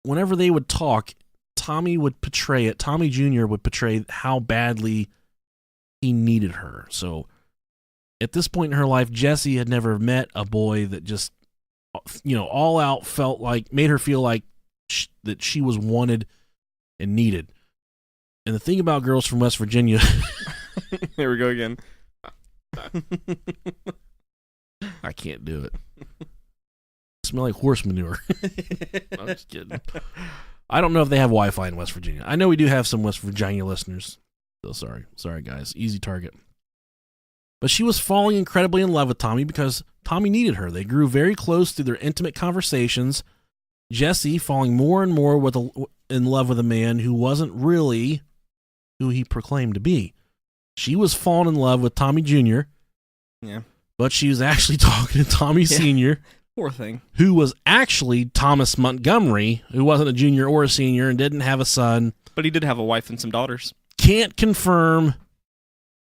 whenever they would talk, Tommy would portray it. Tommy Jr. would portray how badly he needed her. So at this point in her life, Jessie had never met a boy that just, all out made her feel like that she was wanted and needed. And the thing about girls from West Virginia... Here we go again. I can't do it. Smell like horse manure. I'm just kidding. I don't know if they have Wi-Fi in West Virginia. I know we do have some West Virginia listeners. So sorry guys. Easy target. But she was falling incredibly in love with Tommy because Tommy needed her. They grew very close through their intimate conversations. Jessie falling more and more in love with a man who wasn't really who he proclaimed to be. She was falling in love with Tommy Jr. Yeah. But she was actually talking to Tommy Sr. Poor thing. Who was actually Thomas Montgomery, who wasn't a junior or a senior and didn't have a son. But he did have a wife and some daughters. Can't confirm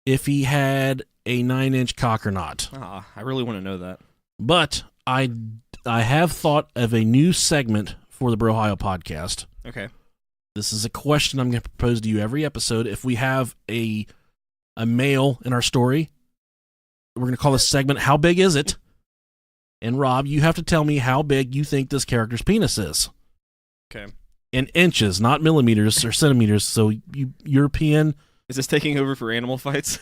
if he had a 9-inch cock or not. I really want to know that. But I have thought of a new segment for the Brohio podcast. Okay. This is a question I'm going to propose to you every episode. If we have a male in our story, we're going to call this segment, How Big Is It? And Rob, you have to tell me how big you think this character's penis is. Okay. In inches, not millimeters or centimeters. So European. Is this taking over for animal fights?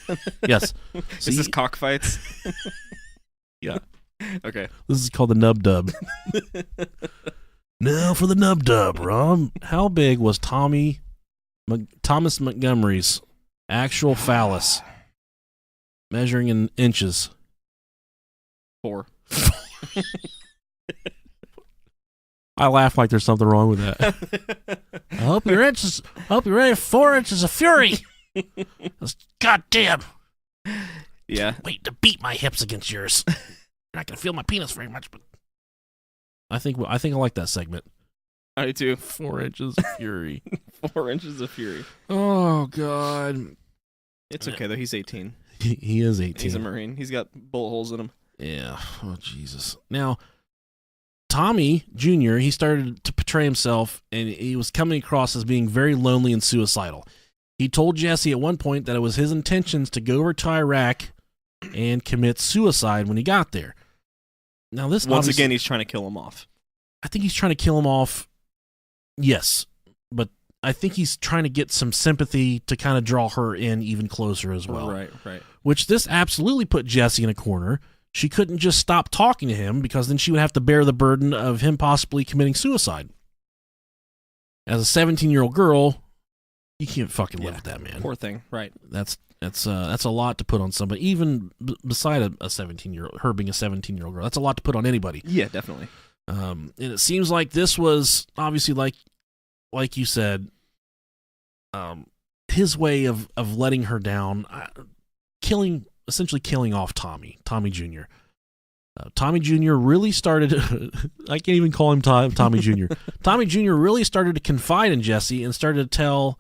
Yes. Is this cock fights? Yeah. Okay. This is called the nub dub. Now for the nub dub, Rob. How big was Thomas Montgomery's actual phallus? Measuring in inches. 4. I laugh like there's something wrong with that. I hope you're ready for 4 inches of fury. Goddamn. Yeah. Wait to beat my hips against yours. You're not gonna feel my penis very much, but I think I like that segment. I do too. 4 inches of fury. 4 inches of fury. Oh God. It's okay though. He's 18. He is 18. He's a Marine. He's got bullet holes in him. Yeah. Oh Jesus. Now, Tommy Jr., he started to portray himself, and he was coming across as being very lonely and suicidal. He told Jessie at one point that it was his intentions to go over to Iraq and commit suicide when he got there. Now, this once again, he's trying to kill him off. I think he's trying to kill him off. Yes, but I think he's trying to get some sympathy to kind of draw her in even closer as well. Right. Which this absolutely put Jessie in a corner. She couldn't just stop talking to him because then she would have to bear the burden of him possibly committing suicide. As a 17-year-old girl, you can't fucking live with that, man. Poor thing. Right. That's a lot to put on somebody, even beside a 17-year-old, her being a 17-year-old girl. That's a lot to put on anybody. Yeah, definitely. And it seems like this was obviously like you said, his way of letting her down, essentially killing off Tommy Jr. Tommy Jr. really started, I can't even call him Tommy Jr. Tommy Jr. really started to confide in Jessie and started to tell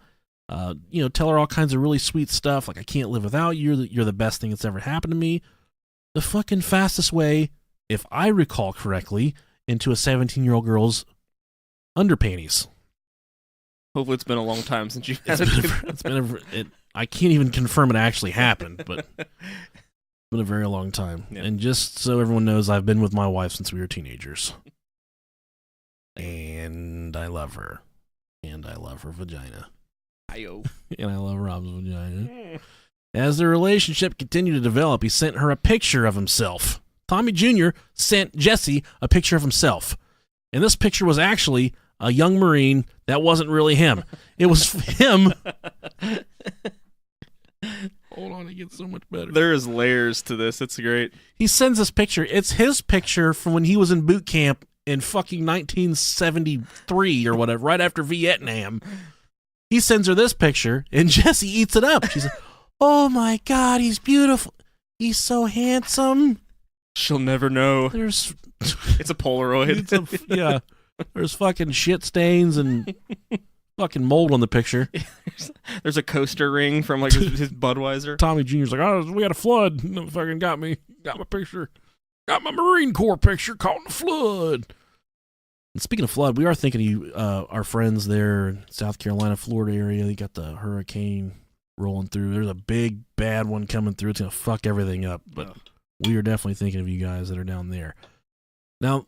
her all kinds of really sweet stuff, like, I can't live without you, you're the best thing that's ever happened to me. The fucking fastest way, if I recall correctly, into a 17-year-old girl's underpanties. Hopefully it's been a long time since you had I can't even confirm it actually happened, but it's been a very long time. Yeah. And just so everyone knows, I've been with my wife since we were teenagers. And I love her. And I love her vagina. Hi-yo. And I love Rob's vagina. As their relationship continued to develop, he sent her a picture of himself. Tommy Jr. sent Jessie a picture of himself. And this picture was actually a young Marine that wasn't really him. It was him. Hold on, it gets so much better. There is layers to this. It's great. He sends this picture. It's his picture from when he was in boot camp in fucking 1973 or whatever, right after Vietnam. He sends her this picture, and Jessie eats it up. She's like, oh my God, he's beautiful. He's so handsome. She'll never know. It's a Polaroid. Yeah. There's fucking shit stains and fucking mold on the picture. There's a coaster ring from like his Budweiser. Tommy Jr.'s like, oh, we had a flood. No, fucking got me. Got my picture. Got my Marine Corps picture caught in the flood. And speaking of flood, we are thinking of you, our friends there in South Carolina, Florida area. They got the hurricane rolling through. There's a big, bad one coming through. It's going to fuck everything up. But we are definitely thinking of you guys that are down there. Now,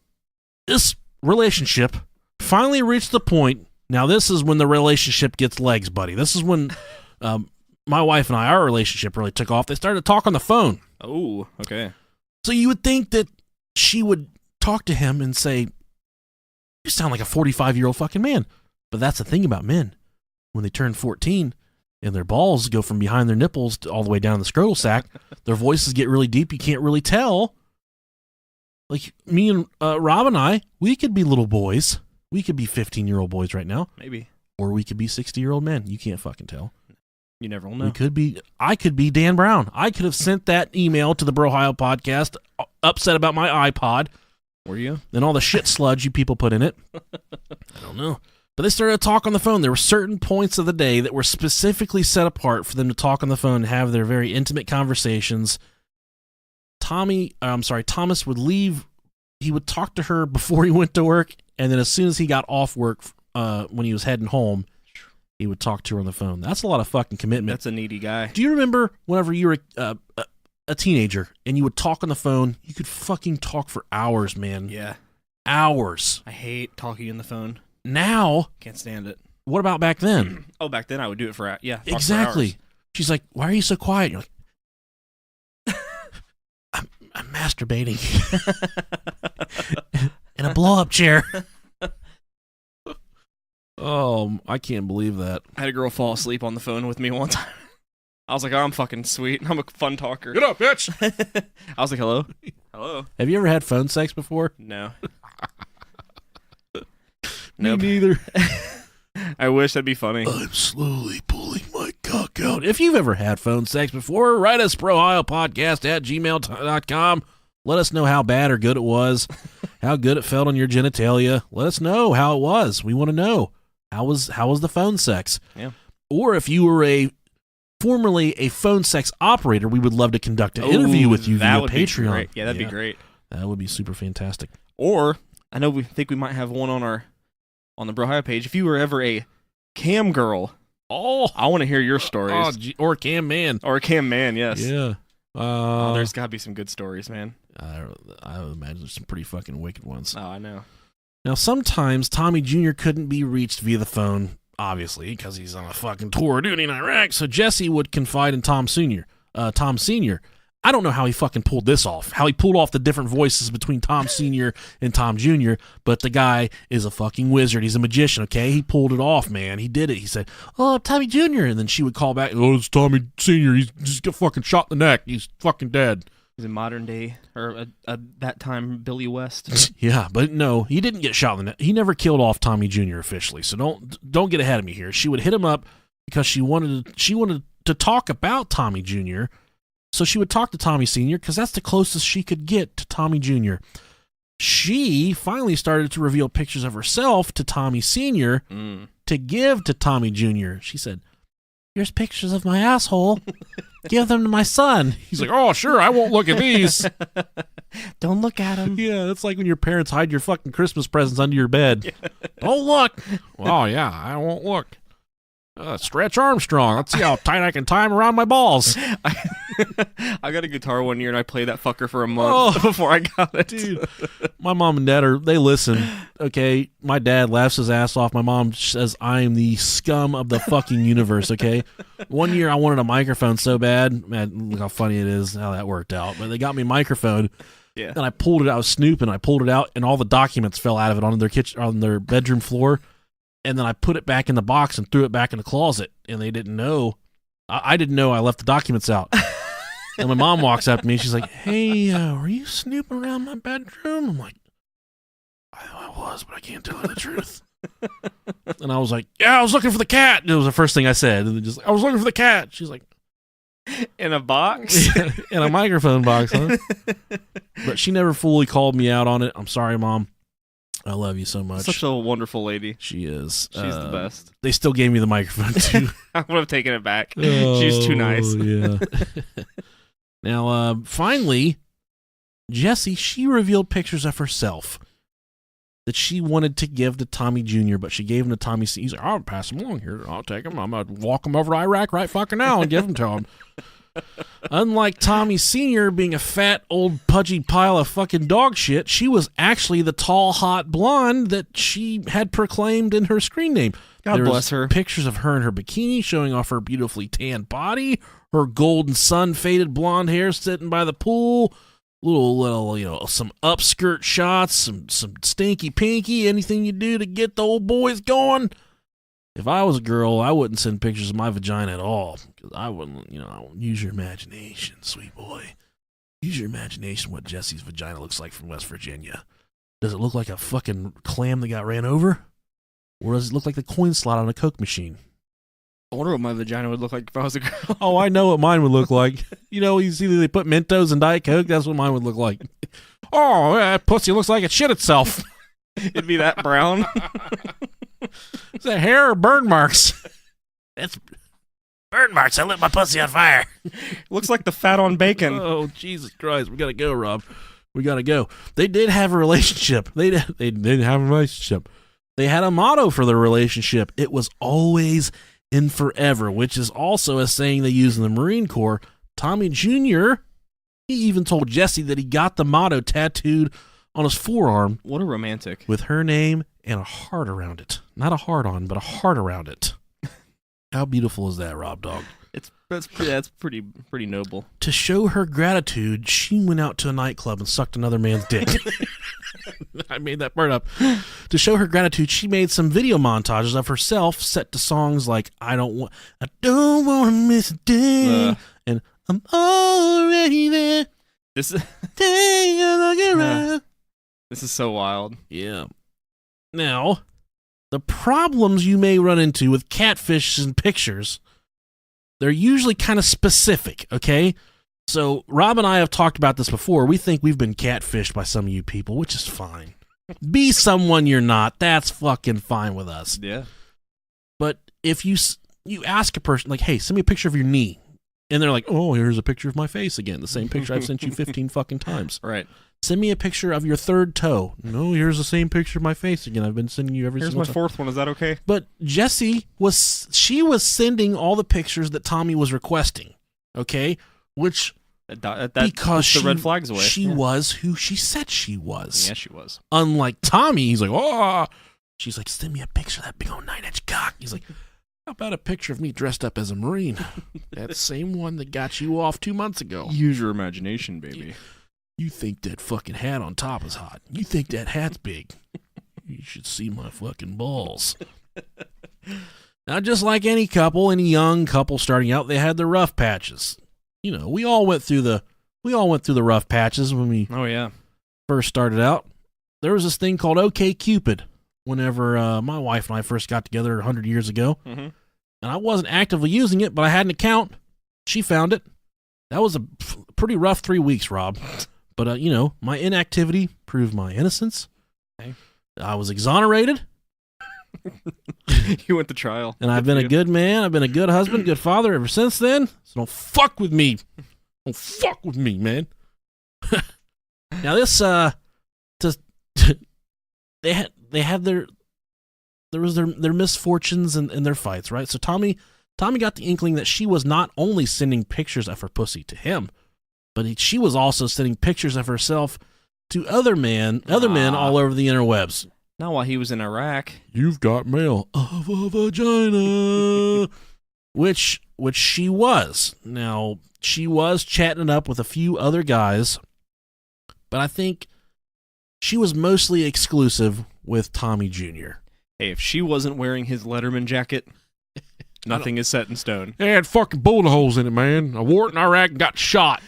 this relationship finally reached the point. Now, this is when the relationship gets legs, buddy. This is when my wife and I, our relationship really took off. They started to talk on the phone. Oh, okay. So you would think that she would talk to him and say, you sound like a 45-year-old fucking man. But that's the thing about men. When they turn 14 and their balls go from behind their nipples all the way down the scrotal sac, their voices get really deep. You can't really tell. Like me and Rob and I, we could be little boys. We could be 15-year-old boys right now. Maybe. Or we could be 60-year-old men. You can't fucking tell. You never will know. I could be Dan Brown. I could have sent that email to the Brohio podcast, upset about my iPod. Were you? And all the shit sludge you people put in it. I don't know. But they started to talk on the phone. There were certain points of the day that were specifically set apart for them to talk on the phone and have their very intimate conversations. Thomas would leave. He would talk to her before he went to work, and then as soon as he got off work when he was heading home, he would talk to her on the phone. That's a lot of fucking commitment. That's a needy guy. Do you remember whenever you were a teenager and you would talk on the phone? You could fucking talk for hours, man. Yeah. Hours. I hate talking on the phone. Now. Can't stand it. What about back then? Oh, back then I would do it for, yeah. Exactly. She's like, why are you so quiet? You're like, I'm masturbating. In a blow-up chair. Oh, I can't believe that. I had a girl fall asleep on the phone with me one time. I was like, oh, I'm fucking sweet. I'm a fun talker. Get up, bitch. I was like, hello? Hello? Have you ever had phone sex before? No. Me neither. I wish that'd be funny. I'm slowly pulling my cock out. If you've ever had phone sex before, write us brohiopodcast@gmail.com. Let us know how bad or good it was, how good it felt on your genitalia. Let us know how it was. We want to know. How was the phone sex? Yeah. Or if you were formerly a phone sex operator, we would love to conduct an interview with you via Patreon. Great. Yeah, that'd be great. That would be super fantastic. Or I know we think we might have one on the Brohio page. If you were ever a cam girl, I want to hear your stories. Or a cam man. Or a cam man, yes. Yeah. There's got to be some good stories, man. I would imagine there's some pretty fucking wicked ones. Oh, I know. Now, sometimes Tommy Jr. couldn't be reached via the phone, obviously, because he's on a fucking tour of duty in Iraq, so Jesse would confide in Tom Sr. I don't know how he fucking pulled this off, how he pulled off the different voices between Tom Sr. and Tom Jr., but the guy is a fucking wizard. He's a magician, okay? He pulled it off, man. He did it. He said, oh, Tommy Jr., and then she would call back, oh, it's Tommy Sr. He's just got fucking shot in the neck. He's fucking dead. He's a modern day, or that time, Billy West. Yeah, but no, he didn't get shot in the neck. He never killed off Tommy Jr. officially, so don't get ahead of me here. She would hit him up because she wanted to talk about Tommy Jr., so she would talk to Tommy Sr. because that's the closest she could get to Tommy Jr. She finally started to reveal pictures of herself to Tommy Sr. To give to Tommy Jr. She said, here's pictures of my asshole. Give them to my son. He's like, oh, sure, I won't look at these. Don't look at them. Yeah, it's like when your parents hide your fucking Christmas presents under your bed. Yeah. Don't look. Oh, yeah, I won't look. Stretch Armstrong. Let's see how tight I can tie him around my balls. I got a guitar one year and I played that fucker for a month before I got it. Dude, my mom and dad they listen. Okay, my dad laughs his ass off. My mom says I am the scum of the fucking universe. Okay, one year I wanted a microphone so bad. Man, look how funny it is how that worked out. But they got me a microphone. Yeah. And I pulled it out. I was snooping. I pulled it out, and all the documents fell out of it on their bedroom floor. And then I put it back in the box and threw it back in the closet. And they didn't know. I didn't know I left the documents out. And my mom walks up to me. She's like, hey, were you snooping around my bedroom? I'm like, I was, but I can't tell her the truth. And I was like, yeah, I was looking for the cat. And it was the first thing I said. And I was looking for the cat. She's like, in a box? In a microphone box, huh? But she never fully called me out on it. I'm sorry, Mom. I love you so much. Such a wonderful lady. She is. She's the best. They still gave me the microphone, too. I would have taken it back. She's too nice. Yeah. Now, finally, Jessie, she revealed pictures of herself. that she wanted to give to Tommy Jr., but she gave him to Tommy C. He's like, I'll pass him along here. I'll take him. I'm going to walk him over to Iraq right fucking now and give him to him. Unlike Tommy Sr. being a fat, old, pudgy pile of fucking dog shit, she was actually the tall, hot blonde that she had proclaimed in her screen name. God bless her. Pictures of her in her bikini showing off her beautifully tanned body, her golden sun-faded blonde hair sitting by the pool, little, some upskirt shots, some stinky pinky, anything you do to get the old boys going. If I was a girl, I wouldn't send pictures of my vagina at all, because I wouldn't, use your imagination, sweet boy. Use your imagination what Jesse's vagina looks like from West Virginia. Does it look like a fucking clam that got ran over? Or does it look like the coin slot on a Coke machine? I wonder what my vagina would look like if I was a girl. Oh, I know what mine would look like. You see they put Mentos in Diet Coke? That's what mine would look like. Oh, that pussy looks like it shit itself. It'd be that brown. Is that hair or burn marks? That's burn marks. I lit my pussy on fire. Looks like the fat on bacon. Oh, Jesus Christ. We got to go, Rob. We got to go. They did have a relationship. They did have a relationship. They had a motto for their relationship. It was always and forever, which is also a saying they use in the Marine Corps. Tommy Jr., he even told Jesse that he got the motto tattooed on his forearm. What a romantic. With her name and a heart around it. Not a heart on, but a heart around it. How beautiful is that, Rob Dog? That's pretty noble. To show her gratitude, she went out to a nightclub and sucked another man's dick. I made that part up. To show her gratitude, she made some video montages of herself set to songs like I don't want to miss a day and I'm already there. This is so wild. Yeah. Now, the problems you may run into with catfish and pictures, they're usually kind of specific, okay? So Rob and I have talked about this before. We think we've been catfished by some of you people, which is fine. Be someone you're not. That's fucking fine with us. Yeah. But if you ask a person, like, hey, send me a picture of your knee. And they're like, oh, here's a picture of my face again. The same picture I've sent you 15 fucking times. Right. Send me a picture of your third toe. No, here's the same picture of my face again. I've been sending you every single time. Here's my fourth one. Is that okay? But Jessie was sending all the pictures that Tommy was requesting. Okay? Which, because the red flags away. She was who she said she was. Yeah, she was. Unlike Tommy, he's like, oh. She's like, send me a picture of that big old 9-inch cock. He's like, how about a picture of me dressed up as a Marine? That same one that got you off 2 months ago. Use your imagination, baby. You think that fucking hat on top is hot. You think that hat's big. You should see my fucking balls. Now, just like any young couple starting out, they had their rough patches. We all went through the rough patches when we first started out. There was this thing called OkCupid whenever my wife and I first got together 100 years ago. Mm-hmm. And I wasn't actively using it, but I had an account. She found it. That was a pretty rough 3 weeks, Rob. But, my inactivity proved my innocence. Okay. I was exonerated. You went to trial. And I've been a good man. I've been a good husband, good father ever since then. So don't fuck with me. Don't fuck with me, man. Now this, they had their misfortunes and their fights, right? So Tommy got the inkling that she was not only sending pictures of her pussy to him, but she was also sending pictures of herself to other men all over the interwebs. Not while he was in Iraq. You've got mail of a vagina. which she was. Now, she was chatting it up with a few other guys, but I think she was mostly exclusive with Tommy Jr. Hey, if she wasn't wearing his Letterman jacket, nothing is set in stone. It had fucking bullet holes in it, man. I wore it in Iraq and got shot.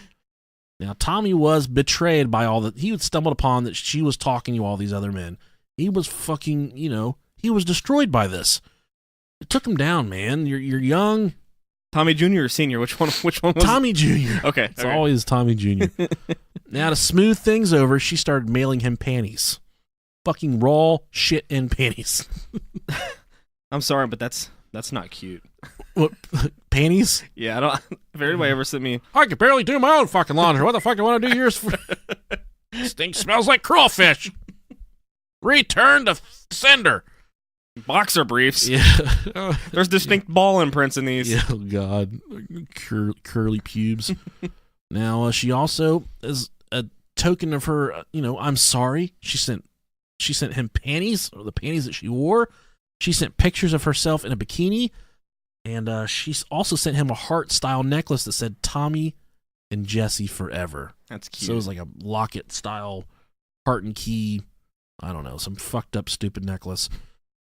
Now, Tommy was betrayed by he had stumbled upon that she was talking to all these other men. He was fucking, he was destroyed by this. It took him down, man. You're young. Tommy Jr. or Senior? Which one was Tommy Jr. Okay. It's always Tommy Jr. Now, to smooth things over, she started mailing him panties. Fucking raw shit in panties. I'm sorry, but that's not cute. What, panties? Yeah, I don't. If anybody ever sent me, I can barely do my own fucking laundry. What the fuck do I want to do yours for? Stink smells like crawfish. Return to sender. Boxer briefs. Yeah. There's distinct ball imprints in these. Yeah, oh, God. Curly pubes. Now, she also, as a token of her, I'm sorry, she sent him panties, or the panties that she wore. She sent pictures of herself in a bikini. And she also sent him a heart-style necklace that said Tommy and Jesse forever. That's cute. So it was like a locket-style heart and key, I don't know, some fucked up stupid necklace.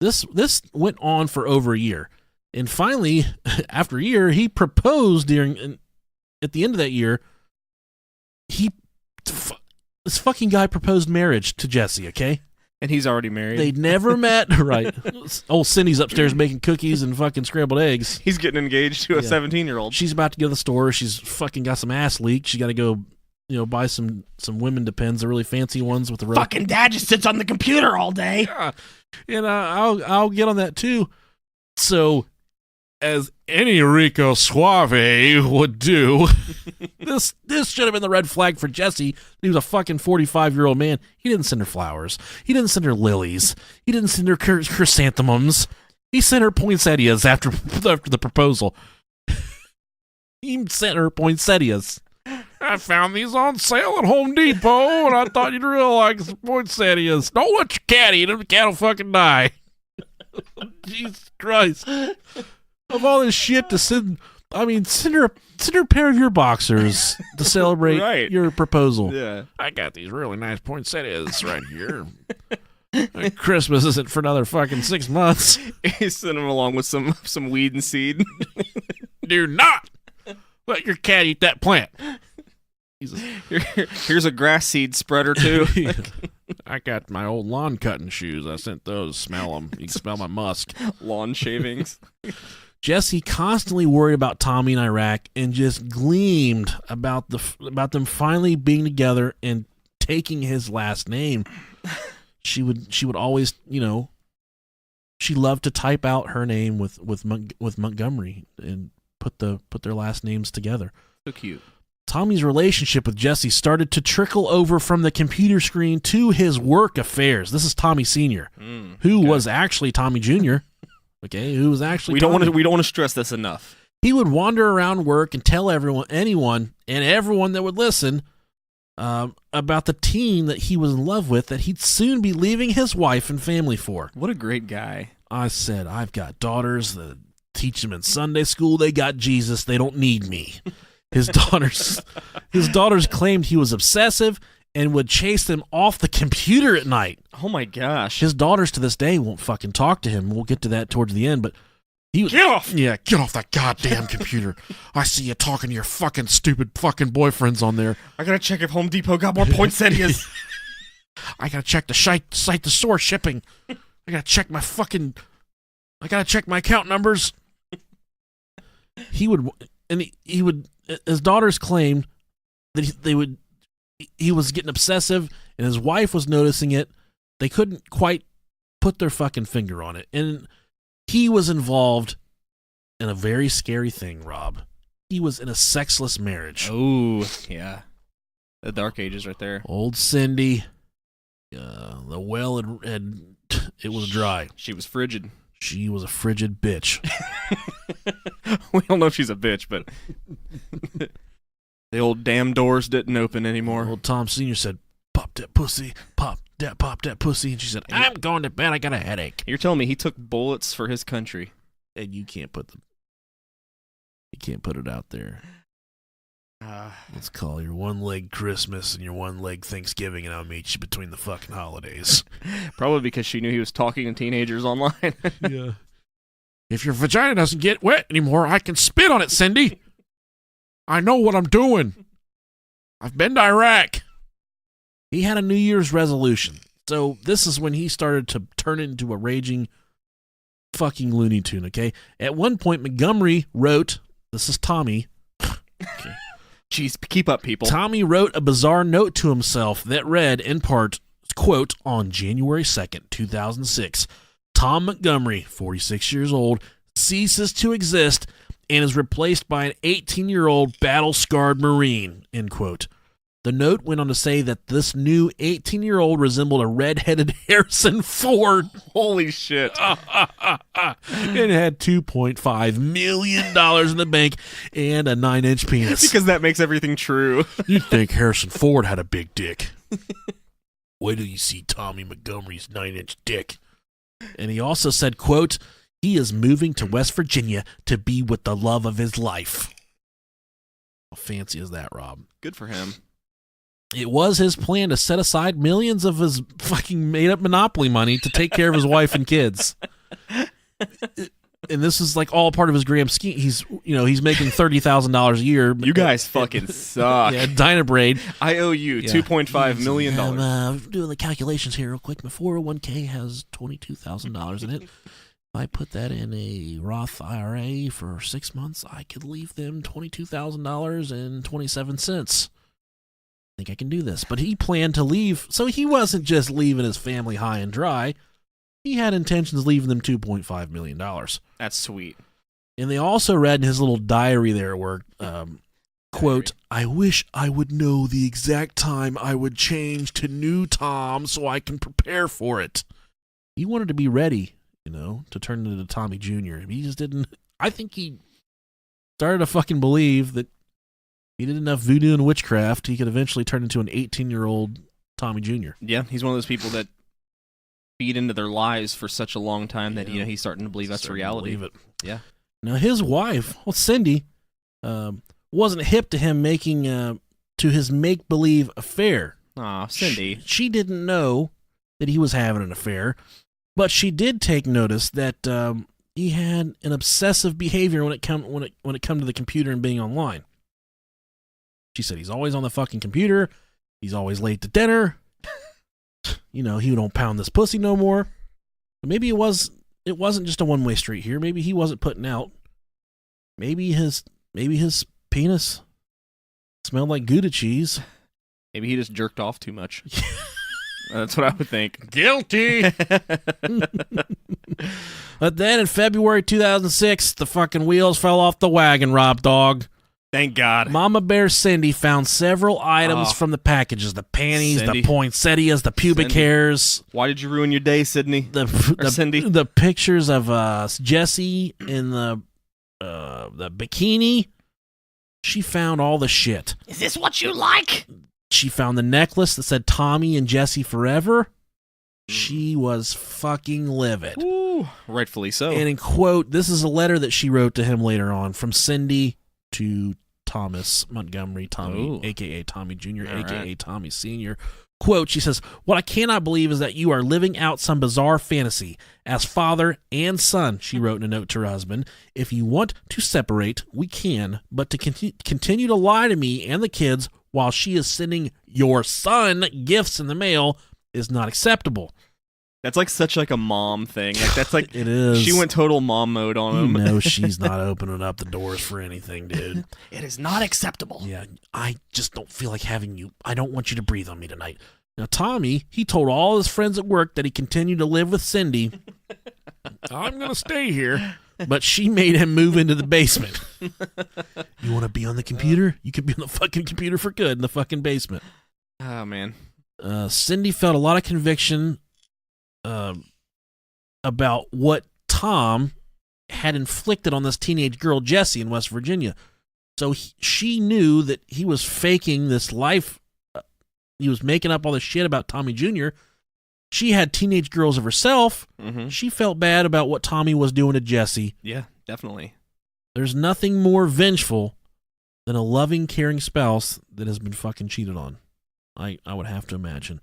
This went on for over a year. And finally, after a year, he proposed at the end of that year. This fucking guy proposed marriage to Jesse, okay? And he's already married. They'd never met. Right. Old Cindy's upstairs making cookies and fucking scrambled eggs. He's getting engaged to a 17-year-old. She's about to go to the store. She's fucking got some ass leak. She got to go, buy some women Depends, the really fancy ones with the Fucking dad just sits on the computer all day. Yeah. And I'll get on that too. So, as any Rico Suave would do, this should have been the red flag for Jesse. He was a fucking 45-year-old man. He didn't send her flowers. He didn't send her lilies. He didn't send her chrysanthemums. He sent her poinsettias after the proposal. He sent her poinsettias. I found these on sale at Home Depot, and I thought you'd really like some poinsettias. Don't let your cat eat them. The cat will fucking die. Jesus Christ. Of all this shit to send her a pair of your boxers to celebrate Right. your proposal. Yeah. I got these really nice poinsettias right here. Christmas isn't for another fucking 6 months. He sent him along with some weed and seed. Do not let your cat eat that plant. Here's a grass seed spreader, too. I got my old lawn cutting shoes. I sent those. Smell them. You can smell my musk. Lawn shavings. Jesse constantly worried about Tommy in Iraq and just gleamed about them finally being together and taking his last name. She would always, she loved to type out her name with Montgomery and put their last names together. So cute. Tommy's relationship with Jesse started to trickle over from the computer screen to his work affairs. This is Tommy Sr., who was actually Tommy Jr., okay, who was actually we don't want to stress this enough. He would wander around work and tell anyone that would listen about the teen that he was in love with that he'd soon be leaving his wife and family for. What a great guy. I said, I've got daughters that teach them in Sunday school. They got Jesus. They don't need me. His daughters claimed he was obsessive and would chase them off the computer at night. Oh my gosh. His daughters to this day won't fucking talk to him. We'll get to that towards the end, but Get off! Yeah, get off that goddamn computer. I see you talking to your fucking stupid fucking boyfriends on there. I gotta check if Home Depot got more poinsettias. I gotta check the site the store shipping. I gotta check my account numbers. He would his daughters claimed that he was getting obsessive and his wife was noticing it. They couldn't quite put their fucking finger on it. And he was involved in a very scary thing, Rob. He was in a sexless marriage. Oh, yeah. The dark ages right there. Old Cindy, the well it was dry. She was frigid. She was a frigid bitch. We don't know if she's a bitch, but the old damn doors didn't open anymore. Old Tom Sr. said, pop that pussy, pop that pussy. And she said, I'm going to bed, I got a headache. You're telling me he took bullets for his country. And you can't put it out there. Let's call your one leg Christmas and your one leg Thanksgiving, and I'll meet you between the fucking holidays. Probably because she knew he was talking to teenagers online. Yeah. If your vagina doesn't get wet anymore, I can spit on it, Cindy. I know what I'm doing. I've been to Iraq. He had a New Year's resolution. So this is when he started to turn into a raging fucking Looney Tune, okay? At one point, Montgomery wrote, this is Tommy. Okay. Jeez, keep up, people. Tommy wrote a bizarre note to himself that read, in part, quote, on January 2nd, 2006, Tom Montgomery, 46 years old, ceases to exist and is replaced by an 18-year-old battle-scarred Marine, end quote. The note went on to say that this new 18-year-old resembled a red-headed Harrison Ford. Holy shit. It had $2.5 million in the bank and a 9-inch penis. Because that makes everything true. You'd think Harrison Ford had a big dick. Wait till you see Tommy Montgomery's 9-inch dick. And he also said, quote, he is moving to West Virginia to be with the love of his life. How fancy is that, Rob? Good for him. It was his plan to set aside millions of his fucking made-up Monopoly money to take care of his wife and kids. And this is like all part of his grand scheme. He's making $30,000 a year. You guys fucking suck. Yeah, Dynabraid. I owe you $2.5 million. I'm doing the calculations here real quick. My 401k has $22,000 in it. If I put that in a Roth IRA for 6 months, I could leave them $22,000.27. I think I can do this. But he planned to leave, so he wasn't just leaving his family high and dry. He had intentions of leaving them $2.5 million. That's sweet. And they also read in his little diary there where, quote, I wish I would know the exact time I would change to new Tom so I can prepare for it. He wanted to be ready, to turn into Tommy Jr. He just didn't. I think he started to fucking believe that he did enough voodoo and witchcraft, he could eventually turn into an 18-year-old Tommy Jr. Yeah, he's one of those people that feed into their lives for such a long time that he's starting to believe that's reality. Believe it. Yeah. Now his wife, Cindy, wasn't hip to him making to his make-believe affair. Aw, Cindy. She didn't know that he was having an affair, but she did take notice that he had an obsessive behavior when it come to the computer and being online. She said he's always on the fucking computer. He's always late to dinner. He don't pound this pussy no more. But maybe it wasn't just a one-way street here. Maybe he wasn't putting out. Maybe his penis smelled like Gouda cheese. Maybe he just jerked off too much. That's what I would think. Guilty. But then in February 2006, the fucking wheels fell off the wagon, Rob Dog. Thank God. Mama Bear Cindy found several items from the packages. The panties, Cindy. the poinsettias, the pubic hairs. Why did you ruin your day, Cindy? Cindy? The pictures of Jesse in the bikini. She found all the shit. Is this what you like? She found the necklace that said Tommy and Jesse forever. She was fucking livid. Ooh, rightfully so. And in quote, this is a letter that she wrote to him later on from Cindy to Thomas Montgomery, Tommy, a.k.a. Tommy Jr., a.k.a. Tommy Sr. Quote, she says, what I cannot believe is that you are living out some bizarre fantasy. As father and son, she wrote in a note to her husband, if you want to separate, we can, but to continue to lie to me and the kids while she is sending your son gifts in the mail is not acceptable. That's like such like a mom thing. Like that's like it is. She went total mom mode on him. She's not opening up the doors for anything, dude. It is not acceptable. Yeah, I just don't feel like having you. I don't want you to breathe on me tonight. Now, Tommy, he told all his friends at work that he continued to live with Cindy. I'm going to stay here. But she made him move into the basement. You want to be on the computer? You can be on the fucking computer for good in the fucking basement. Oh, man. Cindy felt a lot of conviction about what Tom had inflicted on this teenage girl, Jessie, in West Virginia. So she knew that he was faking this life. He was making up all this shit about Tommy Jr. She had teenage girls of herself. Mm-hmm. She felt bad about what Tommy was doing to Jessie. Yeah, definitely. There's nothing more vengeful than a loving, caring spouse that has been fucking cheated on. I would have to imagine.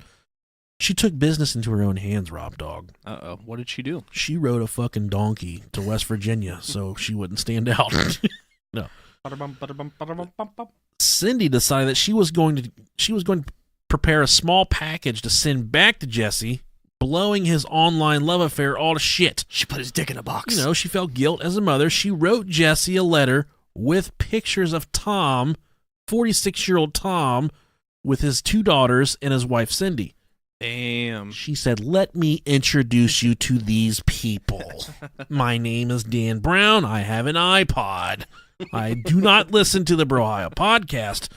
She took business into her own hands, Rob Dog. Uh-oh. What did she do? She rode a fucking donkey to West Virginia so she wouldn't stand out. No. Cindy decided that she was going to prepare a small package to send back to Jesse, blowing his online love affair all to shit. She put his dick in a box. She felt guilt as a mother. She wrote Jesse a letter with pictures of Tom, 46-year-old Tom, with his 2 daughters and his wife Cindy. Damn. She said, let me introduce you to these people. My name is Dan Brown. I have an iPod. I do not listen to the Brohio podcast.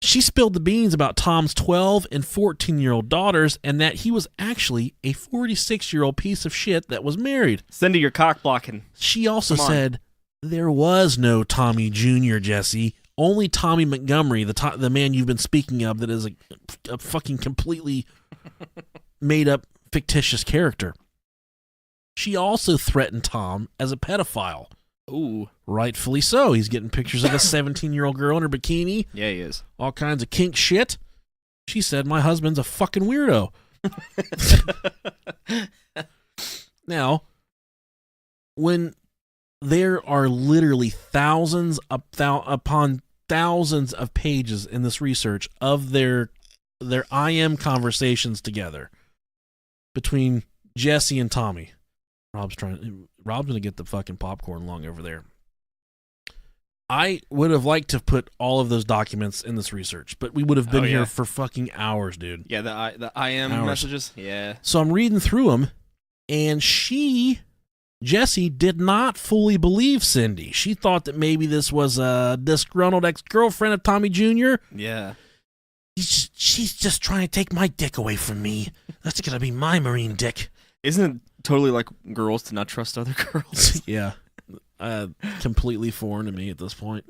She spilled the beans about Tom's 12 and 14-year-old daughters and that he was actually a 46-year-old piece of shit that was married. Cindy, you're cock blocking. She also said there was no Tommy Jr., Jesse. Only Tommy Montgomery, the man you've been speaking of that is a fucking completely made-up fictitious character. She also threatened Tom as a pedophile. Ooh. Rightfully so. He's getting pictures of a 17-year-old girl in her bikini. Yeah, he is. All kinds of kink shit. She said, my husband's a fucking weirdo. Now, when there are literally thousands upon thousands of pages in this research of their IM conversations together between Jesse and Tommy. Rob's gonna get the fucking popcorn lung over there. I would have liked to put all of those documents in this research, but we would have been here for fucking hours, dude. Yeah, the IM messages. Yeah. So I'm reading through them, and Jessie, did not fully believe Cindy. She thought that maybe this was a disgruntled ex-girlfriend of Tommy Jr. Yeah. She's just trying to take my dick away from me. That's gonna be my marine dick. Isn't it totally like girls to not trust other girls? Yeah. Completely foreign to me at this point.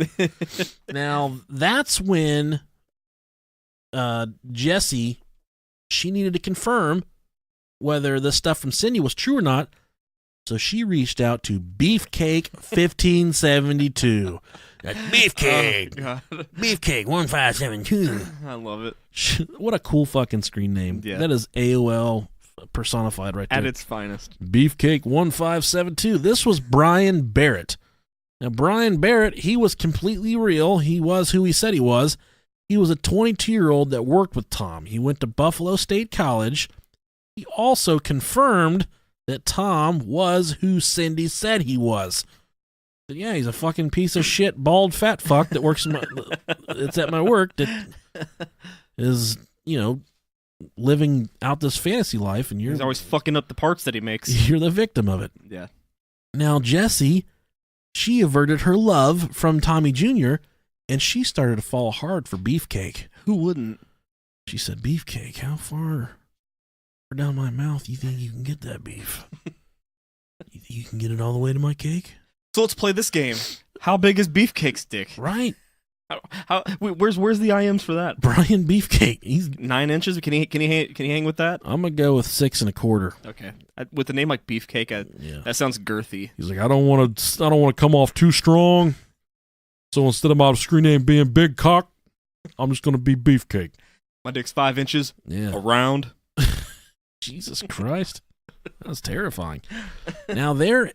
Now, that's when Jessie, she needed to confirm whether the stuff from Cindy was true or not. So she reached out to Beefcake 1572. That's Beefcake. Oh, God. Beefcake 1572. I love it. What a cool fucking screen name. Yeah. That is AOL personified right there. At its finest. Beefcake 1572. This was Brian Barrett. Now, Brian Barrett, he was completely real. He was who he said he was. He was a 22-year-old that worked with Tom. He went to Buffalo State College. He also confirmed that Tom was who Cindy said he was. But yeah, he's a fucking piece of shit, bald, fat fuck that works in it's at my work that is, living out this fantasy life, and He's always fucking up the parts that he makes. You're the victim of it. Yeah. Now, Jessie, she averted her love from Tommy Jr., and she started to fall hard for Beefcake. Who wouldn't? She said, Beefcake, how far down my mouth you think you can get that beef? You think you can get it all the way to my cake? So let's play this game. How big is Beefcake's dick? Right. Where's the IMs for that? Brian Beefcake. He's 9 inches. Can he hang with that? I'm gonna go with 6 1/4. Okay. With a name like Beefcake, that sounds girthy. He's like, I don't want to come off too strong. So instead of my screen name being Big Cock, I'm just gonna be Beefcake. My dick's 5 inches. Yeah. Around. Jesus Christ. That's terrifying. Now they're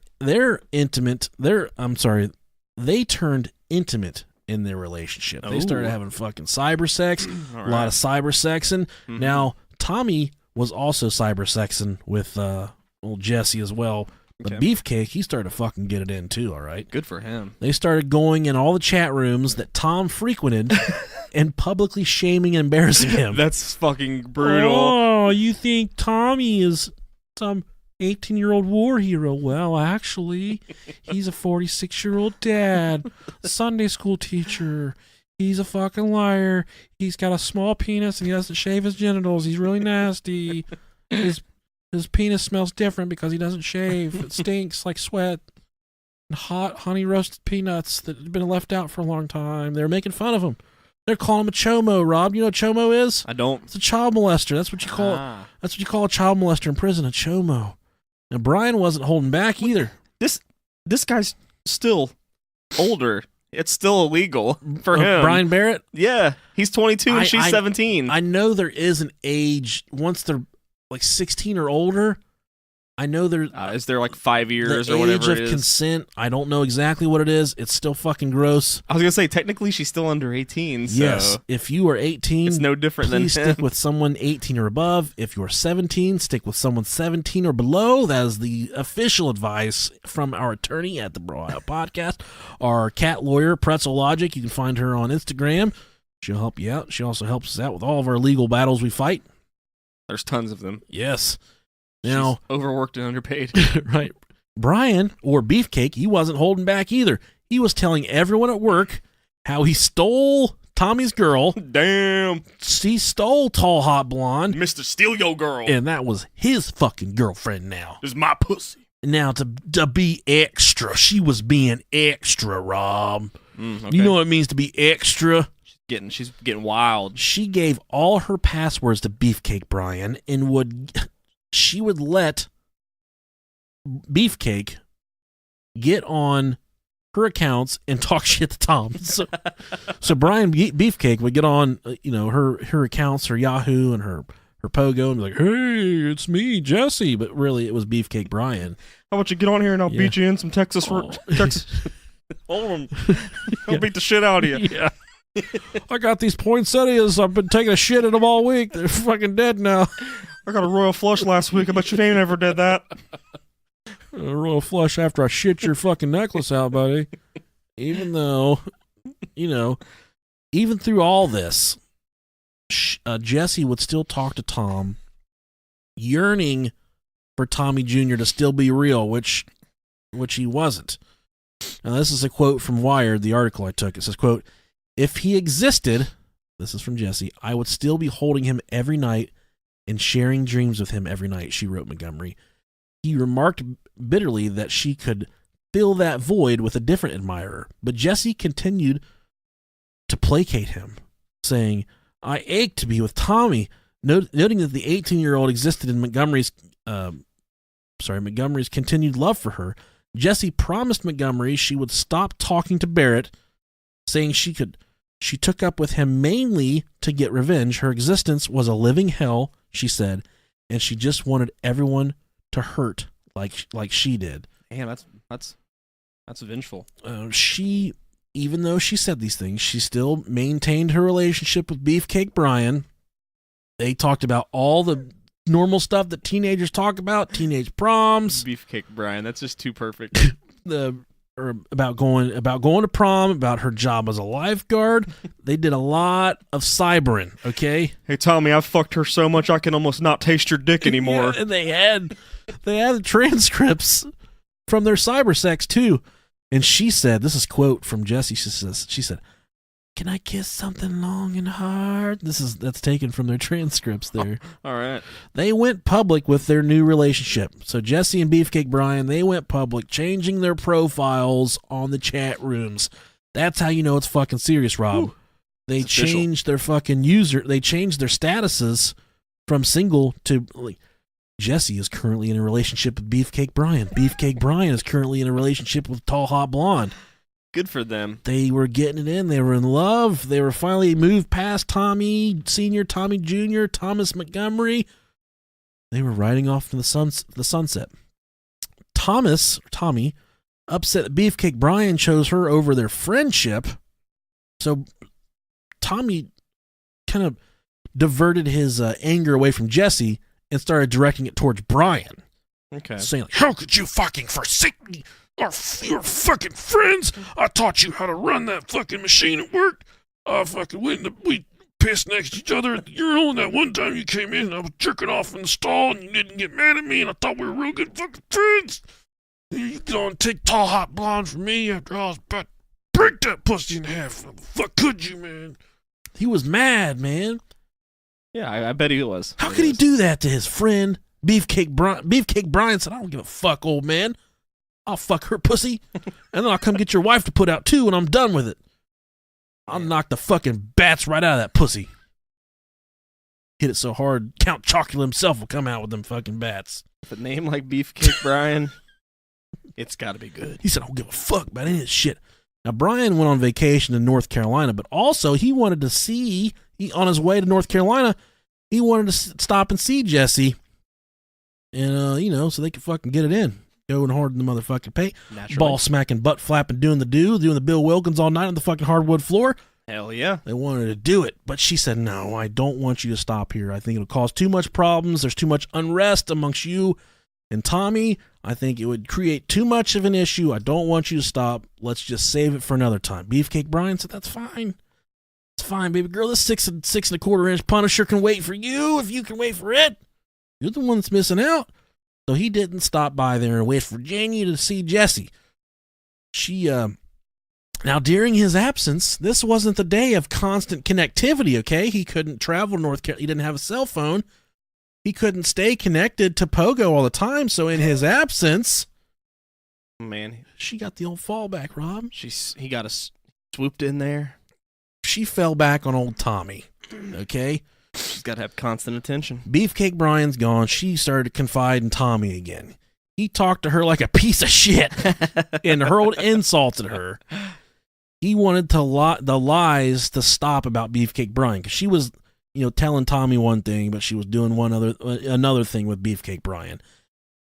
intimate. They turned intimate in their relationship. They started having fucking cyber sex, a lot of cyber sexing. Mm-hmm. Now, Tommy was also cyber sexing with old Jesse as well. But Beefcake, he started to fucking get it in too, all right? Good for him. They started going in all the chat rooms that Tom frequented and publicly shaming and embarrassing him. That's fucking brutal. Oh, you think Tommy is some 18-year-old war hero? Well, actually, he's a 46-year-old dad, Sunday school teacher. He's a fucking liar. He's got a small penis and he doesn't shave his genitals. He's really nasty. His penis smells different because he doesn't shave. It stinks like sweat and hot honey roasted peanuts that had been left out for a long time. They're making fun of him. They're calling him a chomo, Rob. You know what chomo is? I don't. It's a child molester. That's what you call it. That's what you call a child molester in prison, a chomo. Now, Brian wasn't holding back either. This guy's still older. It's still illegal for him. Brian Barrett? Yeah. He's 22 and she's 17. I know there is an age, once they're like 16 or older, I know there is there like 5 years the or whatever age of it is. Consent. I don't know exactly what it is. It's still fucking gross. I was gonna say technically she's still under 18. So yes, if you are 18, it's no different than him. Stick with someone 18 or above. If you're 17, stick with someone 17 or below. That is the official advice from our attorney at the Brow Podcast, our cat lawyer, Pretzel Logic. You can find her on Instagram. She'll help you out. She also helps us out with all of our legal battles we fight. There's tons of them. Yes. Now, she's overworked and underpaid. Right. Brian, or Beefcake, he wasn't holding back either. He was telling everyone at work how he stole Tommy's girl. Damn. She stole Tall Hot Blonde, Mr. Steal Your Girl. and that was his fucking girlfriend now. This is my pussy. Now, to be extra, she was being extra, Rob. Okay. You know what it means to be extra? She's getting wild. She gave all her passwords to Beefcake Brian and she would let Beefcake get on her accounts and talk shit to Tom. So Brian Beefcake would get on, her accounts, her Yahoo and her Pogo, and be like, "Hey, it's me, Jesse," but really it was Beefcake Brian. How about you get on here and I'll Yeah. beat you in some Texas? Texas. Hold on. I'll beat the shit out of you. Yeah. I got these poinsettias. I've been taking a shit in them all week. They're fucking dead now. I got a royal flush last week. I bet you ain't never did that. A royal flush after I shit your fucking necklace out, buddy. Even though, even through all this, Jesse would still talk to Tom, yearning for Tommy Jr. to still be real, which he wasn't. Now, this is a quote from Wired, the article I took. It says, quote, "If he existed," this is from Jesse, "I would still be holding him every night and sharing dreams with him every night," she wrote Montgomery. He remarked bitterly that she could fill that void with a different admirer, but Jesse continued to placate him, saying, "I ache to be with Tommy," noting that the 18-year-old existed in Montgomery's continued love for her. Jesse promised Montgomery she would stop talking to Barrett, saying she took up with him mainly to get revenge. Her existence was a living hell, she said, and she just wanted everyone to hurt like she did. Damn, that's vengeful. She, even though she said these things, she still maintained her relationship with Beefcake Brian. They talked about all the normal stuff that teenagers talk about, teenage proms, Beefcake Brian. That's just too perfect. about going to prom, about her job as a lifeguard. They did a lot of cybering, okay? Hey, Tommy, I've fucked her so much I can almost not taste your dick anymore. Yeah, and they had transcripts from their cyber sex too. And she said, this is a quote from Jesse. She said, "Can I kiss something long and hard?" That's taken from their transcripts there. All right. They went public with their new relationship. So Jesse and Beefcake Brian, they went public, changing their profiles on the chat rooms. That's how you know it's fucking serious, Rob. Ooh, they it's official. changed their fucking they changed their statuses from single to Jesse is currently in a relationship with Beefcake Brian. Beefcake Brian is currently in a relationship with Tall Hot Blonde. Good for them. They were getting it in. They were in love. They were finally moved past Tommy Sr., Tommy Jr., Thomas Montgomery. They were riding off in the sunset. Tommy, upset that Beefcake Brian chose her over their friendship. So Tommy kind of diverted his anger away from Jesse and started directing it towards Brian. Okay. Saying, like, "How could you fucking forsake me? You're fucking friends. I taught you how to run that fucking machine at work. I fucking we pissed next to each other at the urinal, and that one time you came in and I was jerking off in the stall and you didn't get mad at me, and I thought we were real good fucking friends. You gonna take Tall Hot Blonde from me after I was about to break that pussy in half. How the fuck could you, man?" He was mad, man. Yeah, I bet he was. How could he do that to his friend, Beefcake Brian? Beefcake Brian said, "I don't give a fuck, old man. I'll fuck her pussy, and then I'll come get your wife to put out too when I'm done with it. I'll knock the fucking bats right out of that pussy. Hit it so hard, Count Chocula himself will come out with them fucking bats." With a name like Beefcake Brian, it's got to be good. He said, "I don't give a fuck about any of this shit." Now, Brian went on vacation in North Carolina, but also he wanted to see, on his way to North Carolina, he wanted to stop and see Jesse. And, so they could fucking get it in. Going hard in the motherfucking paint. Naturally. Ball smacking, butt flapping, doing the Bill Wilkins all night on the fucking hardwood floor. Hell yeah. They wanted to do it, but she said, "No, I don't want you to stop here. I think it'll cause too much problems. There's too much unrest amongst you and Tommy. I think it would create too much of an issue. I don't want you to stop. Let's just save it for another time." Beefcake Brian said, "That's fine. It's fine, baby girl. This 6.25-inch Punisher can wait for you if you can wait for it. You're the one that's missing out." So he didn't stop by there in West Virginia to see Jesse. She Now, during his absence, this wasn't the day of constant connectivity, okay? He couldn't travel to North Carolina. He didn't have a cell phone. He couldn't stay connected to Pogo all the time. So in his absence, Man, she got the old fallback, Rob. he got swooped in there. She fell back on old Tommy, okay? She's got to have constant attention. Beefcake Brian's gone. She started to confide in Tommy again. He talked to her like a piece of shit and hurled insults at her. He wanted the lies to stop about Beefcake Brian because she was, telling Tommy one thing, but she was doing another thing with Beefcake Brian.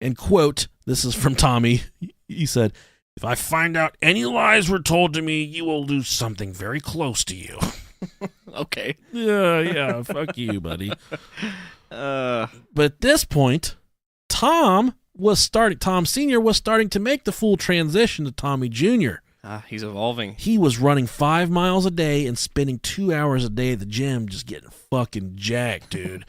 And quote, this is from Tommy. He said, "If I find out any lies were told to me, you will lose something very close to you." Okay. Yeah, fuck you, buddy. Uh, But at this point, Tom Sr. was starting to make the full transition to Tommy Jr. he's evolving. He was running 5 miles a day and spending 2 hours a day at the gym just getting fucking jacked, dude.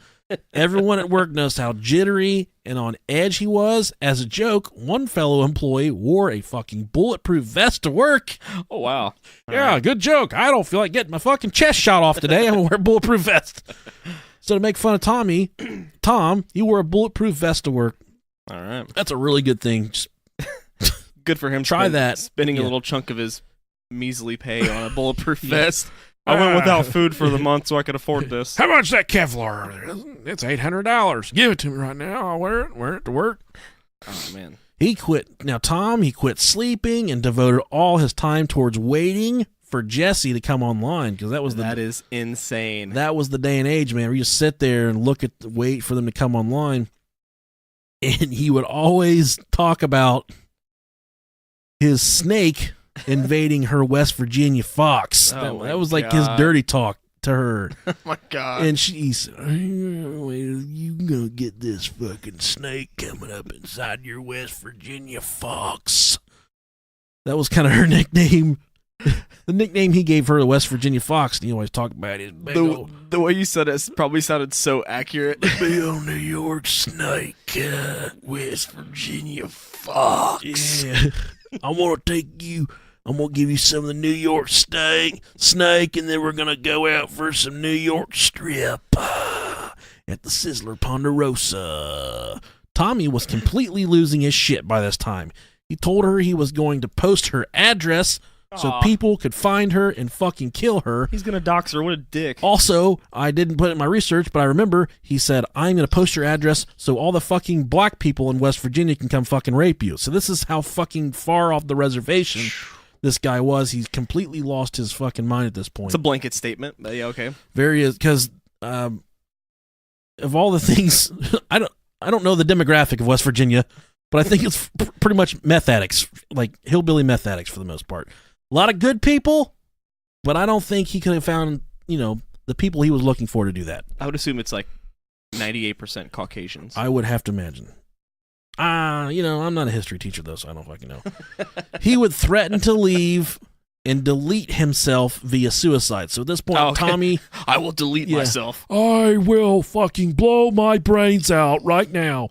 Everyone at work knows how jittery and on edge he was. As a joke, one fellow employee wore a fucking bulletproof vest to work. Oh, wow. Yeah, good joke. I don't feel like getting my fucking chest shot off today. I'm going to wear a bulletproof vest. So to make fun of Tommy, Tom, he wore a bulletproof vest to work. All right. That's a really good thing. Just Good for him. Try that. Spending a Yeah. little chunk of his measly pay on a bulletproof vest. I went without food for the month so I could afford this. How much that Kevlar? It's $800. Give it to me right now. I'll wear it to work. Oh, man. He quit. Now, Tom, he quit sleeping and devoted all his time towards waiting for Jesse to come online because That is insane. that was the day and age, man. Where you just sit there and wait for them to come online. And he would always talk about his snake invading her West Virginia fox. Oh my that was like his God. dirty talk to her. Oh, my God. And she said, "You gonna get this fucking snake coming up inside your West Virginia fox." That was kind of her nickname. The nickname he gave her, the West Virginia fox, and he always talked about his big old The way you said it probably sounded so accurate. big old New York snake, West Virginia fox. Yeah. I'm gonna give you some of the New York snake, and then we're gonna go out for some New York strip at the Sizzler Ponderosa. Tommy was completely losing his shit by this time. He told her he was going to post her address so Aw. people could find her and fucking kill her. He's going to dox her. What a dick. Also, I didn't put it in my research, but I remember he said, "I'm going to post your address so all the fucking black people in West Virginia can come fucking rape you." So this is how fucking far off the reservation this guy was. He's completely lost his fucking mind at this point. It's a blanket statement, but yeah, okay. Because of all the things, I don't know the demographic of West Virginia, but I think it's pretty much meth addicts, like hillbilly meth addicts for the most part. A lot of good people, but I don't think he could have found, the people he was looking for to do that. I would assume it's like 98% Caucasians. I would have to imagine. I'm not a history teacher, though, so I don't fucking know. He would threaten to leave and delete himself via suicide. So at this point, Oh, okay. Tommy... I will delete Yeah. myself. I will fucking blow my brains out right now.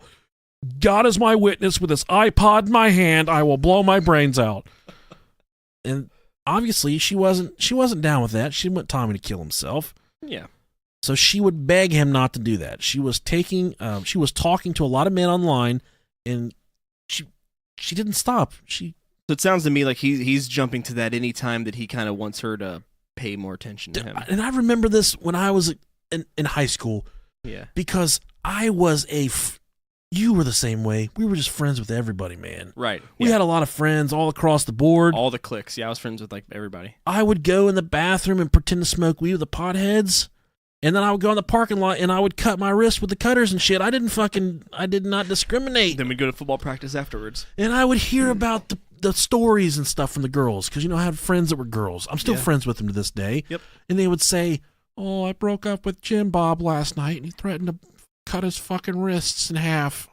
God is my witness. With this iPod in my hand, I will blow my brains out. And obviously, she wasn't down with that. She didn't want Tommy to kill himself. Yeah. So she would beg him not to do that. She was talking to a lot of men online, and she didn't stop. So it sounds to me like he's jumping to that any time that he kind of wants her to pay more attention to him. And I remember this when I was in high school, Yeah. because I was you were the same way. We were just friends with everybody, man. Right. We had a lot of friends all across the board. all the cliques. Yeah, I was friends with like everybody. I would go in the bathroom and pretend to smoke weed with the potheads, and then I would go in the parking lot and I would cut my wrist with the cutters and shit. I did not discriminate. Then we'd go to football practice afterwards. And I would hear about the stories and stuff from the girls, because I had friends that were girls. I'm still Yeah. friends with them to this day. Yep. And they would say, "Oh, I broke up with Jim Bob last night, and he threatened to cut his fucking wrists in half."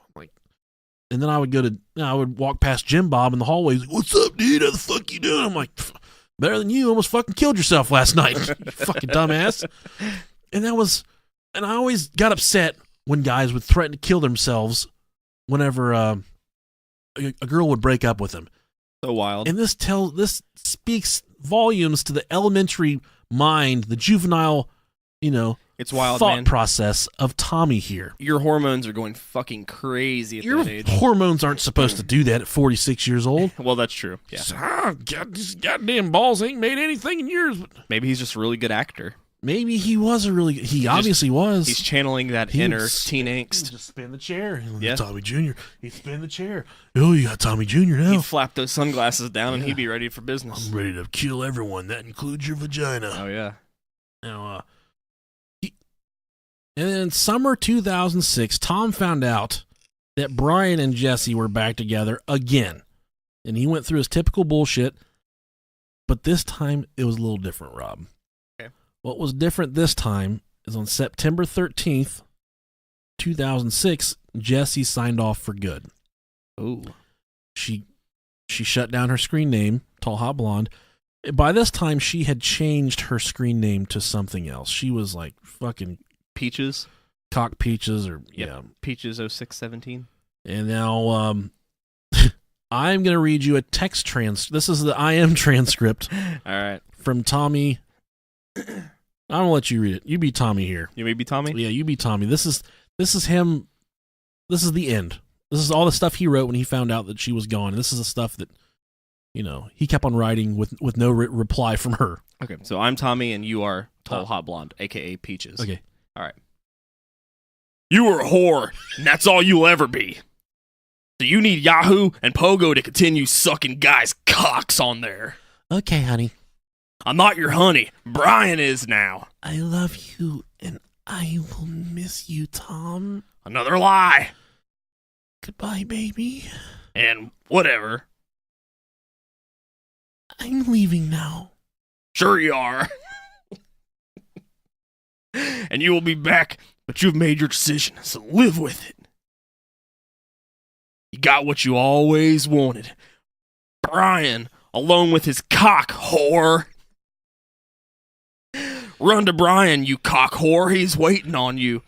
And then I would walk past Jim Bob in the hallway. He's like, "What's up, dude? How the fuck you doing?" I'm like, "Better than you. Almost fucking killed yourself last night, you fucking dumbass." And I always got upset when guys would threaten to kill themselves whenever a girl would break up with them. So wild. And this speaks volumes to the elementary mind, the juvenile, It's wild, thought man. process of Tommy here. Your hormones are going fucking crazy at Your that age. hormones aren't supposed to do that at 46 years old. Well, that's true. Yeah. These goddamn balls ain't made anything in years. Maybe he's just a really good actor. Maybe he was he obviously was. He's channeling that He inner was- teen angst. Just spin the chair. Yeah. Tommy Jr. He'd spin the chair. Oh, you got Tommy Jr. now. He'd flap those sunglasses down and Yeah. he'd be ready for business. I'm ready to kill everyone. That includes your vagina. Oh, yeah. Now, and then summer 2006, Tom found out that Brian and Jesse were back together again. And he went through his typical bullshit, but this time it was a little different, Rob. Okay. What was different this time is on September 13th, 2006, Jesse signed off for good. Ooh. She shut down her screen name, TalHotBlond. By this time, she had changed her screen name to something else. She was like fucking Peaches. Cock Peaches or Yep. yeah. Peaches 0617. And now I'm going to read you a text This is the IM transcript All right. from Tommy. I'm going to let you read it. You be Tommy here. You may be Tommy? Yeah, you be Tommy. This is him. This is the end. This is all the stuff he wrote when he found out that she was gone. This is the stuff that, he kept on writing with no reply from her. Okay, so I'm Tommy and you are Tall Hot Blonde, a.k.a. Peaches. Okay. All right. You were a whore, and that's all you'll ever be. So you need Yahoo and Pogo to continue sucking guys' cocks on there. Okay, honey. I'm not your honey. Brian is now. I love you, and I will miss you, Tom. Another lie. Goodbye, baby. And whatever. I'm leaving now. Sure you are. And you will be back, but you've made your decision, so live with it. You got what you always wanted. Brian, alone with his cock whore. Run to Brian, you cock whore. He's waiting on you.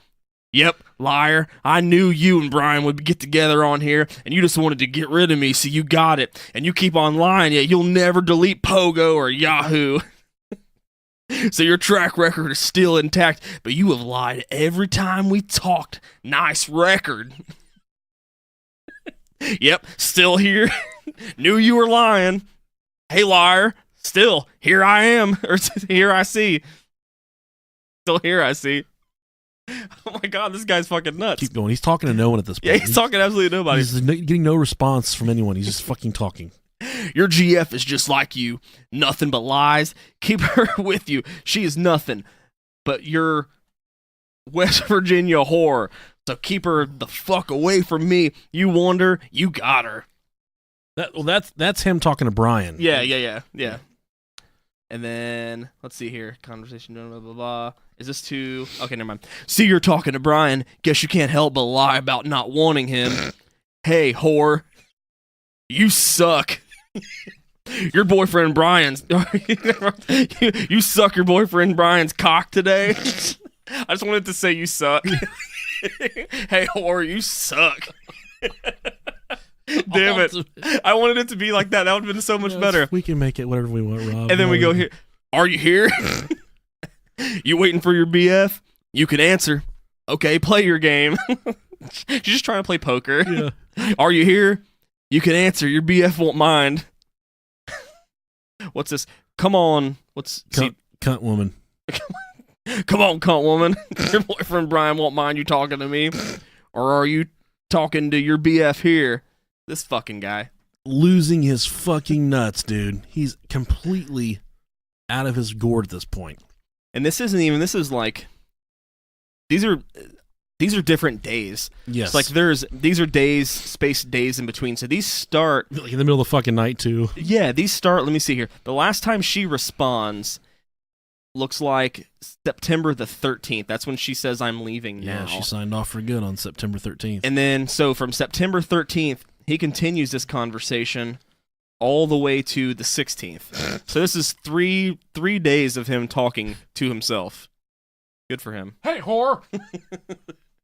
Yep, liar. I knew you and Brian would get together on here, and you just wanted to get rid of me, so you got it. And you keep on lying, yet you'll never delete Pogo or Yahoo. So your track record is still intact, but you have lied every time we talked. Nice record. Yep, still here. Knew you were lying. Hey, liar. Still, here I am. Or here I see. Still here I see. Oh my god, this guy's fucking nuts. Keep going. He's talking to no one at this point. Yeah, he's talking to absolutely nobody. He's getting no response from anyone. He's just fucking talking. Your GF is just like you. Nothing but lies. Keep her with you. She is nothing but your West Virginia whore. So keep her the fuck away from me. You wonder, you got her. That's him talking to Brian. Yeah. And then, let's see here. Conversation, blah, blah, blah, blah. Is this too... Okay, never mind. See, you're talking to Brian. Guess you can't help but lie about not wanting him. Hey, whore. You suck. Your boyfriend Brian's... you suck your boyfriend Brian's cock today. I just wanted to say you suck. Hey, whore, you suck. Damn it. I wanted it to be like that. That would have been so much better. We can make it whatever we want, Rob. And then we go here. Are you here? You waiting for your BF? You can answer. Okay, play your game. She's just trying to play poker. Yeah. Are you here? You can answer. Your BF won't mind. What's this? Come on. Cunt woman. Come on, cunt woman. Your boyfriend Brian won't mind you talking to me. Or are you talking to your BF here? This fucking guy. Losing his fucking nuts, dude. He's completely out of his gourd at this point. And this is like, these are different days. Yes. It's like these are days, spaced days in between. So these start like in the middle of the fucking night, too. Yeah, these start, let me see here. The last time she responds looks like September the 13th. That's when she says, I'm leaving now. Yeah, she signed off for good on September 13th. And then, so from September 13th, he continues this conversation all the way to the 16th. So this is three days of him talking to himself. Good for him. Hey, whore!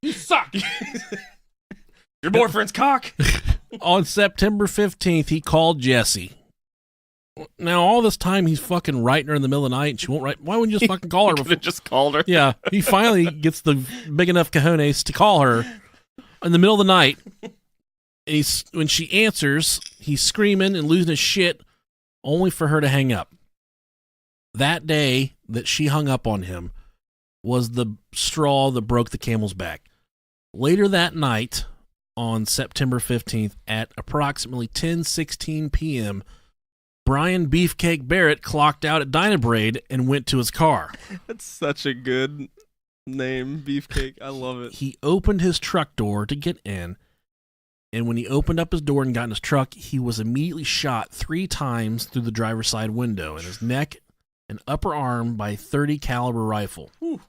You suck! Your boyfriend's cock! On September 15th, he called Jesse. Now, all this time, he's fucking writing her in the middle of the night, and she won't write. Why wouldn't you just fucking call her? Could have just called her. Yeah, he finally gets the big enough cojones to call her in the middle of the night. And when she answers, he's screaming and losing his shit, only for her to hang up. That day that she hung up on him was the straw that broke the camel's back. Later that night, on September 15th, at approximately 10:16 p.m., Brian Beefcake Barrett clocked out at Dynabrade and went to his car. That's such a good name, Beefcake. I love it. He opened his truck door to get in, and when he opened up his door and got in his truck, he was immediately shot 3 times through the driver's side window in his neck and upper arm by a .30 caliber rifle. Whew.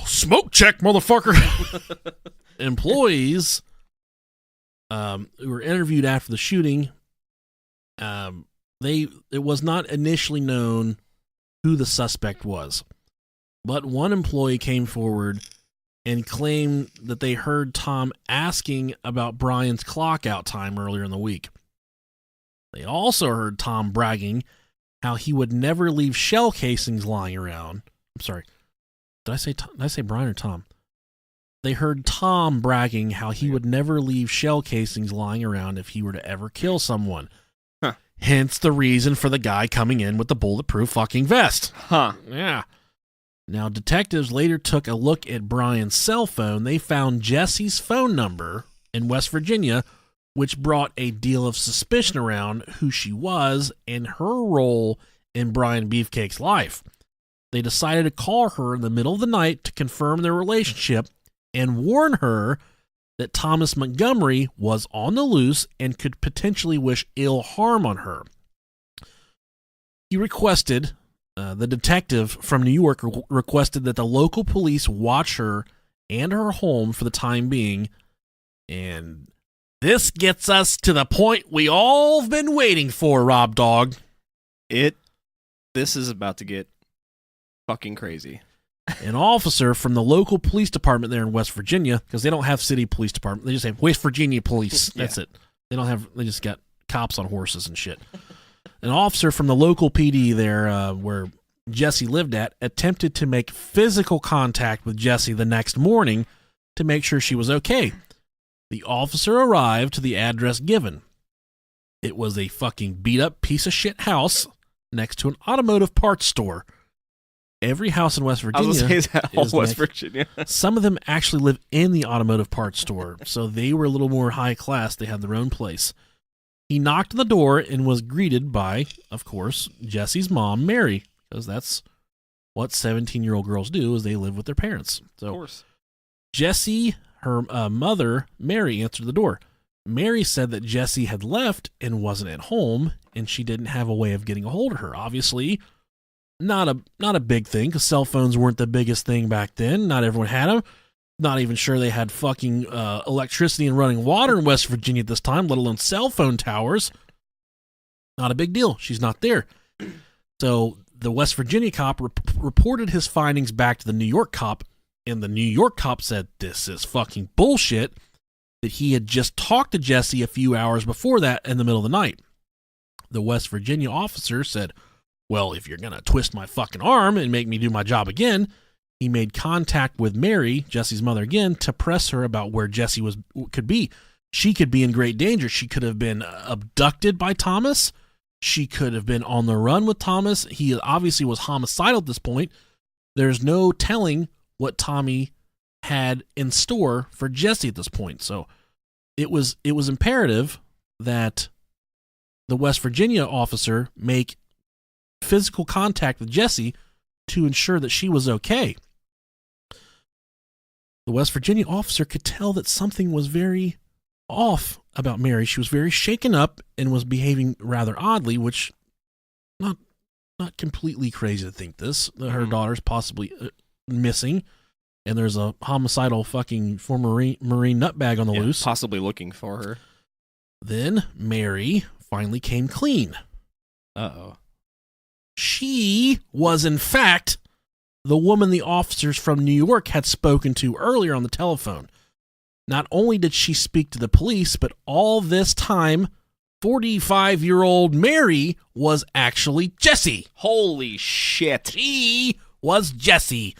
Smoke check, motherfucker. Employees who were interviewed after the shooting, it was not initially known who the suspect was, but one employee came forward and claimed that they heard Tom asking about Brian's clock out time earlier in the week. They also heard Tom bragging how he would never leave shell casings lying around. I'm sorry. Did I say Brian or Tom? They heard Tom bragging how he would never leave shell casings lying around if he were to ever kill someone. Huh. Hence the reason for the guy coming in with the bulletproof fucking vest. Huh. Yeah. Now, detectives later took a look at Brian's cell phone. They found Jesse's phone number in West Virginia, which brought a deal of suspicion around who she was and her role in Brian Beefcake's life. They decided to call her in the middle of the night to confirm their relationship and warn her that Thomas Montgomery was on the loose and could potentially wish ill harm on her. He requested, the detective from New York requested that the local police watch her and her home for the time being. And this gets us to the point we all have been waiting for, Rob Dog. This is about to get fucking crazy. An officer from the local police department there in West Virginia, because they don't have city police department, they just have West Virginia police. That's it. They just got cops on horses and shit. An officer from the local PD there, where Jesse lived at, attempted to make physical contact with Jesse the next morning to make sure she was okay. The officer arrived to the address given. It was a fucking beat up piece of shit house next to an automotive parts store. Every house in West Virginia. I was going to say, all is West next. Virginia. Some of them actually live in the automotive parts store, so they were a little more high class. They had their own place. He knocked on the door and was greeted by, of course, Jesse's mom, Mary, because that's what 17-year-old girls do, is they live with their parents. So, Of course. Jesse, her mother, Mary, answered the door. Mary said that Jesse had left and wasn't at home, and she didn't have a way of getting a hold of her. Obviously, not a big thing, because cell phones weren't the biggest thing back then. Not everyone had them. Not even sure they had fucking electricity and running water in West Virginia at this time, let alone cell phone towers. Not a big deal. She's not there. So the West Virginia cop reported his findings back to the New York cop, and the New York cop said, this is fucking bullshit, that he had just talked to Jesse a few hours before that in the middle of the night. The West Virginia officer said, well, if you're going to twist my fucking arm and make me do my job again. He made contact with Mary, Jesse's mother, again, to press her about where Jesse could be. She could be in great danger. She could have been abducted by Thomas. She could have been on the run with Thomas. He obviously was homicidal at this point. There's no telling what Tommy had in store for Jesse at this point. So it was imperative that the West Virginia officer make physical contact with Jesse to ensure that she was okay. The West Virginia officer could tell that something was very off about Mary. She was very shaken up and was behaving rather oddly, which not completely crazy to think this. Her daughter's possibly missing, and there's a homicidal fucking former Marine nutbag on the loose. Possibly looking for her. Then Mary finally came clean. Uh-oh. She was, in fact, the woman the officers from New York had spoken to earlier on the telephone. Not only did she speak to the police, but all this time, 45-year-old Mary was actually Jessie. Holy shit. She was Jessie.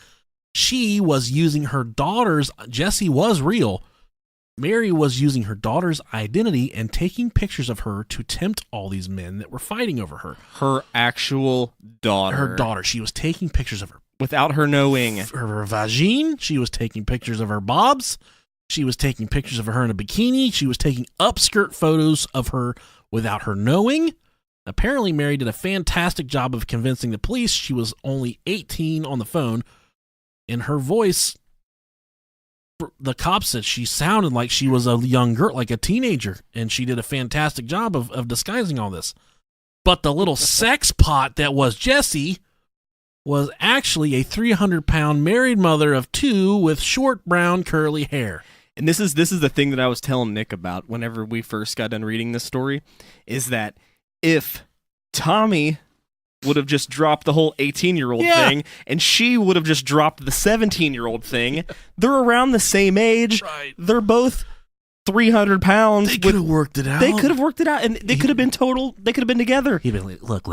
She was using her daughter's... Jessie was real. Mary was using her daughter's identity and taking pictures of her to tempt all these men that were fighting over her. Her actual daughter. Her daughter. She was taking pictures of her. Without her knowing. Her vagine. She was taking pictures of her bobs. She was taking pictures of her in a bikini. She was taking upskirt photos of her without her knowing. Apparently, Mary did a fantastic job of convincing the police she was only 18 on the phone. And her voice, the cops said she sounded like she was a young girl, like a teenager. And she did a fantastic job of disguising all this. But the little sex pot that was Jessie was actually a 300-pound married mother of 2 with short brown curly hair. And this is the thing that I was telling Nick about whenever we first got done reading this story, is that if Tommy would have just dropped the whole 18-year-old thing, and she would have just dropped the 17-year-old thing, they're around the same age. Right. They're both 300 pounds. They could have worked it out. They could have worked it out, and they could have been total. They could have been together. He'd been like, look.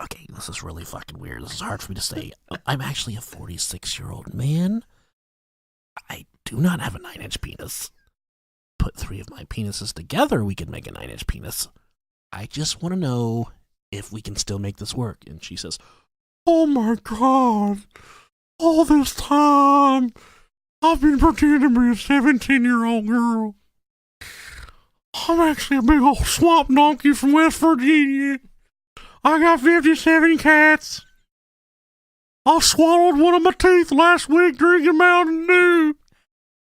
Okay, this is really fucking weird. This is hard for me to say. I'm actually a 46-year-old man. I do not have a 9-inch penis. Put 3 of my penises together, we could make a 9-inch penis. I just want to know if we can still make this work. And she says, "Oh my God, all this time, I've been pretending to be a 17-year-old girl. I'm actually a big old swamp donkey from West Virginia. I got 57 cats. I swallowed one of my teeth last week drinking Mountain Dew.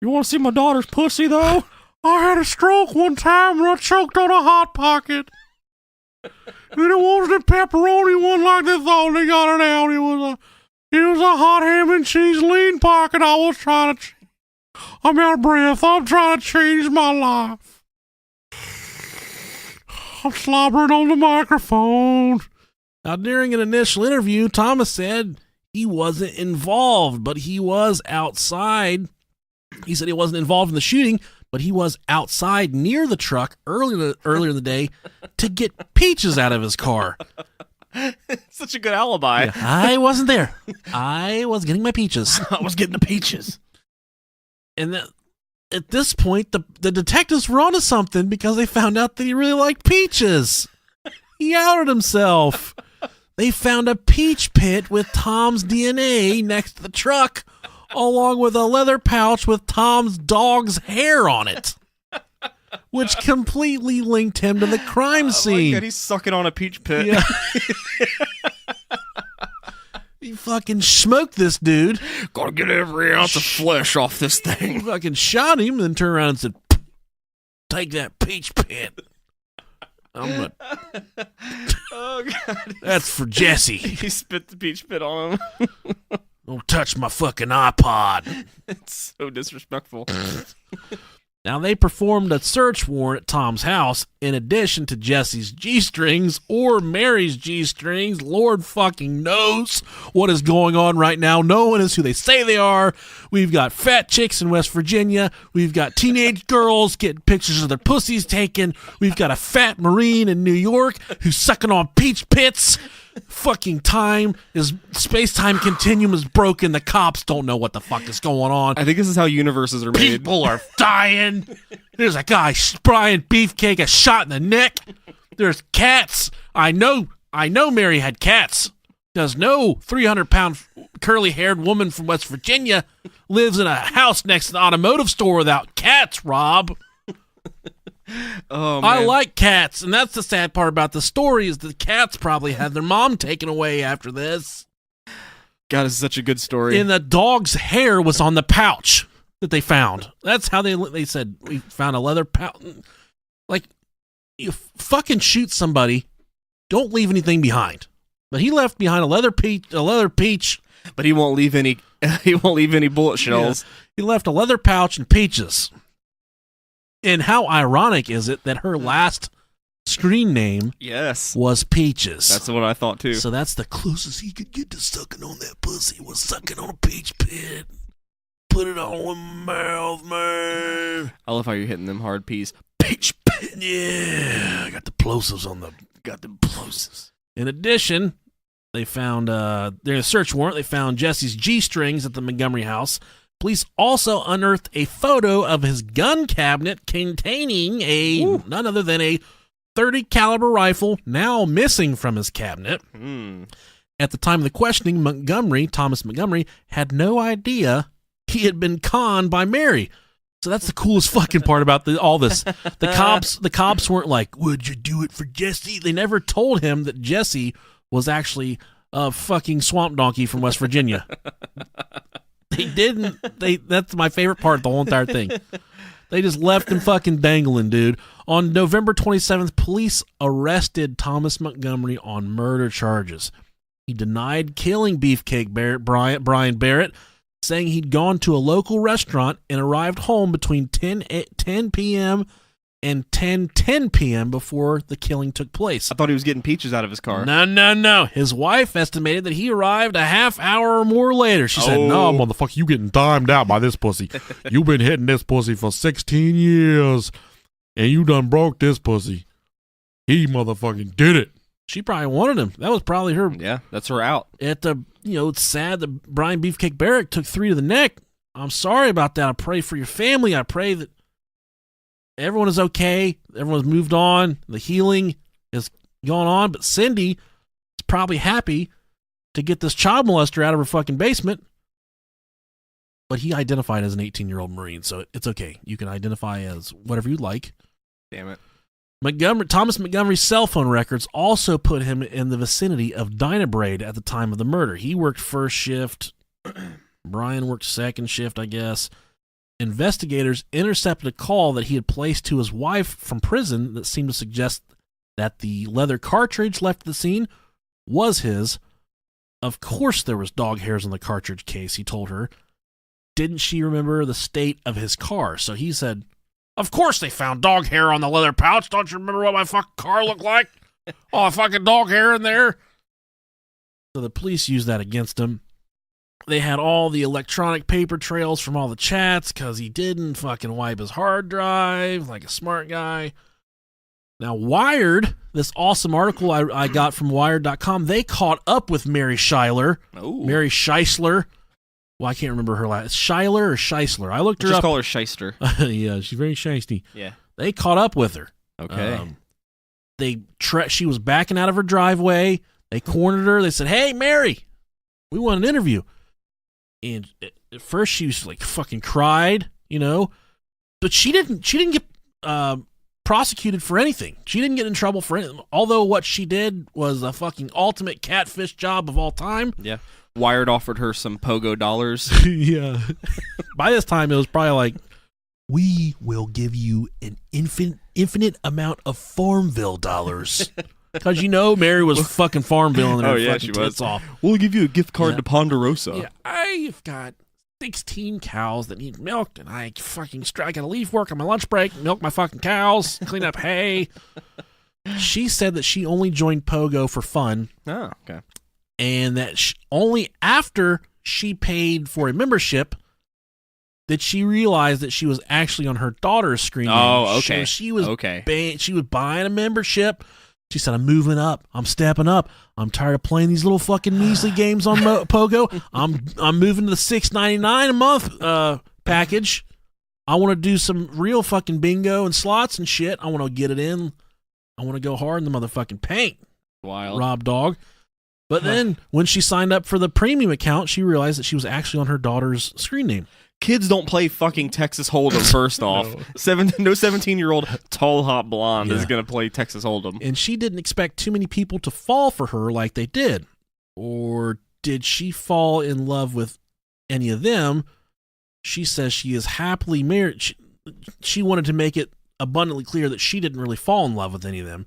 You want to see my daughter's pussy, though? I had a stroke one time when I choked on a Hot Pocket. And it wasn't a pepperoni one like they thought they got it out. It was a hot ham and cheese lean pocket. I was trying to... I'm out of breath. I'm trying to change my life. I'm slobbering on the microphone." Now, during an initial interview, Thomas said he wasn't involved, but he was outside. He said he wasn't involved in the shooting, but he was outside near the truck earlier in the day to get peaches out of his car. Such a good alibi. Yeah, I wasn't there. I was getting my peaches. I was getting the peaches. And at this point, the detectives were onto something because they found out that he really liked peaches. He outed himself. They found a peach pit with Tom's DNA next to the truck, along with a leather pouch with Tom's dog's hair on it, which completely linked him to the crime scene. God, he's sucking on a peach pit. Yeah. He fucking smoked this dude. Gotta get every ounce of flesh off this He thing. fucking shot him, then turned around and said, "Take that peach pit. I'm gonna... Oh, God. That's for Jesse. He spit the peach pit on him. Don't touch my fucking iPod." It's so disrespectful. Now, they performed a search warrant at Tom's house in addition to Jesse's G-strings or Mary's G-strings. Lord fucking knows what is going on right now. No one is who they say they are. We've got fat chicks in West Virginia. We've got teenage girls getting pictures of their pussies taken. We've got a fat Marine in New York who's sucking on peach pits. Fucking space-time continuum is broken. The cops don't know what the fuck is going on. I think this is how universes are made. People are dying. There's a guy, Brian Beefcake, a shot in the neck. There's cats. I know Mary had cats. There's no 300-pound curly-haired woman from West Virginia lives in a house next to the automotive store without cats, Rob. Oh, man. I like cats, and that's the sad part about the story is the cats probably had their mom taken away after this. God, this is such a good story. And the dog's hair was on the pouch that they found. That's how they said, we found a leather pouch. Like, you fucking shoot somebody, don't leave anything behind. But he left behind a leather peach. But he won't leave any. He won't leave any bullet shells. Yeah. He left a leather pouch and peaches. And how ironic is it that her last screen name Yes. was Peaches? That's what I thought too. So that's the closest he could get to sucking on that pussy was sucking on a peach pit. put it all in my mouth, man. I love how you're hitting them hard P's. Peach pit. Yeah, I got the plosives on the. Got the plosives. In addition, they found during a search warrant, they found Jesse's G-strings at the Montgomery house. Police also unearthed a photo of his gun cabinet containing none other than a .30 caliber rifle, now missing from his cabinet. At the time of the questioning, Thomas Montgomery, had no idea he had been conned by Mary. So that's the coolest fucking part about all this. The cops weren't like, "Would you do it for Jesse?" They never told him that Jesse was actually a fucking swamp donkey from West Virginia. They didn't. That's my favorite part of the whole entire thing. They just left him fucking dangling, dude. On November 27th, police arrested Thomas Montgomery on murder charges. He denied killing Beefcake Brian Barrett, saying he'd gone to a local restaurant and arrived home between 10 p.m. and 10 p.m. before the killing took place. I thought he was getting peaches out of his car. No. His wife estimated that he arrived a half hour or more later. She said, "No, motherfucker, you getting timed out by this pussy. You been hitting this pussy for 16 years, and you done broke this pussy. He motherfucking did it." She probably wanted him. That was probably her. Yeah, that's her out. It's sad that Brian Beefcake Barrett took 3 to the neck. I'm sorry about that. I pray for your family. I pray that everyone is okay. Everyone's moved on. The healing is going on. But Cindy is probably happy to get this child molester out of her fucking basement. But he identified as an 18-year-old Marine, so it's okay. You can identify as whatever you like. Damn it. Thomas Montgomery's cell phone records also put him in the vicinity of Dynabraid at the time of the murder. He worked first shift. Brian worked second shift, I guess. Investigators intercepted a call that he had placed to his wife from prison that seemed to suggest that the leather cartridge left at the scene was his. Of course there was dog hairs on the cartridge case, he told her. Didn't she remember the state of his car? So he said, "Of course they found dog hair on the leather pouch. Don't you remember what my fucking car looked like? Oh, fucking dog hair in there." So the police used that against him. They had all the electronic paper trails from all the chats because he didn't fucking wipe his hard drive like a smart guy. Now, Wired, this awesome article I got from Wired.com, they caught up with Mary Schuyler. Ooh. Mary Scheisler. Well, I can't remember her last. Schuyler or Scheisler? I looked her Just up. call her Shyster. Yeah, she's very shisty. Yeah. They caught up with her. Okay. She was backing out of her driveway. They cornered her. They said, "Hey, Mary, we want an interview." And at first she was like fucking cried, but she didn't get prosecuted for anything. She didn't get in trouble for anything. Although what she did was a fucking ultimate catfish job of all time. Yeah. Wired offered her some pogo dollars. Yeah. By this time it was probably like, "We will give you an infinite amount of Farmville dollars." Because Mary was fucking Farmville and her fucking tits off. We'll give you a gift card to Ponderosa. Yeah, I've got 16 cows that need milked, and I gotta leave work on my lunch break, milk my fucking cows, clean up hay. She said that she only joined Pogo for fun. Oh, okay. And that only after she paid for a membership did she realize that she was actually on her daughter's screen. Oh, okay. So she was okay. She was buying a membership. She said, "I'm moving up. I'm stepping up. I'm tired of playing these little fucking measly games on Pogo. I'm moving to the $6.99 a month package. I want to do some real fucking bingo and slots and shit. I want to get it in. I want to go hard in the motherfucking paint." Wild. Rob Dog. But then when she signed up for the premium account, she realized that she was actually on her daughter's screen name. Kids don't play fucking Texas Hold'em, first off. No 17-year-old tall, hot blonde is going to play Texas Hold'em. And she didn't expect too many people to fall for her like they did. Or did she fall in love with any of them? She says she is happily married. She wanted to make it abundantly clear that she didn't really fall in love with any of them.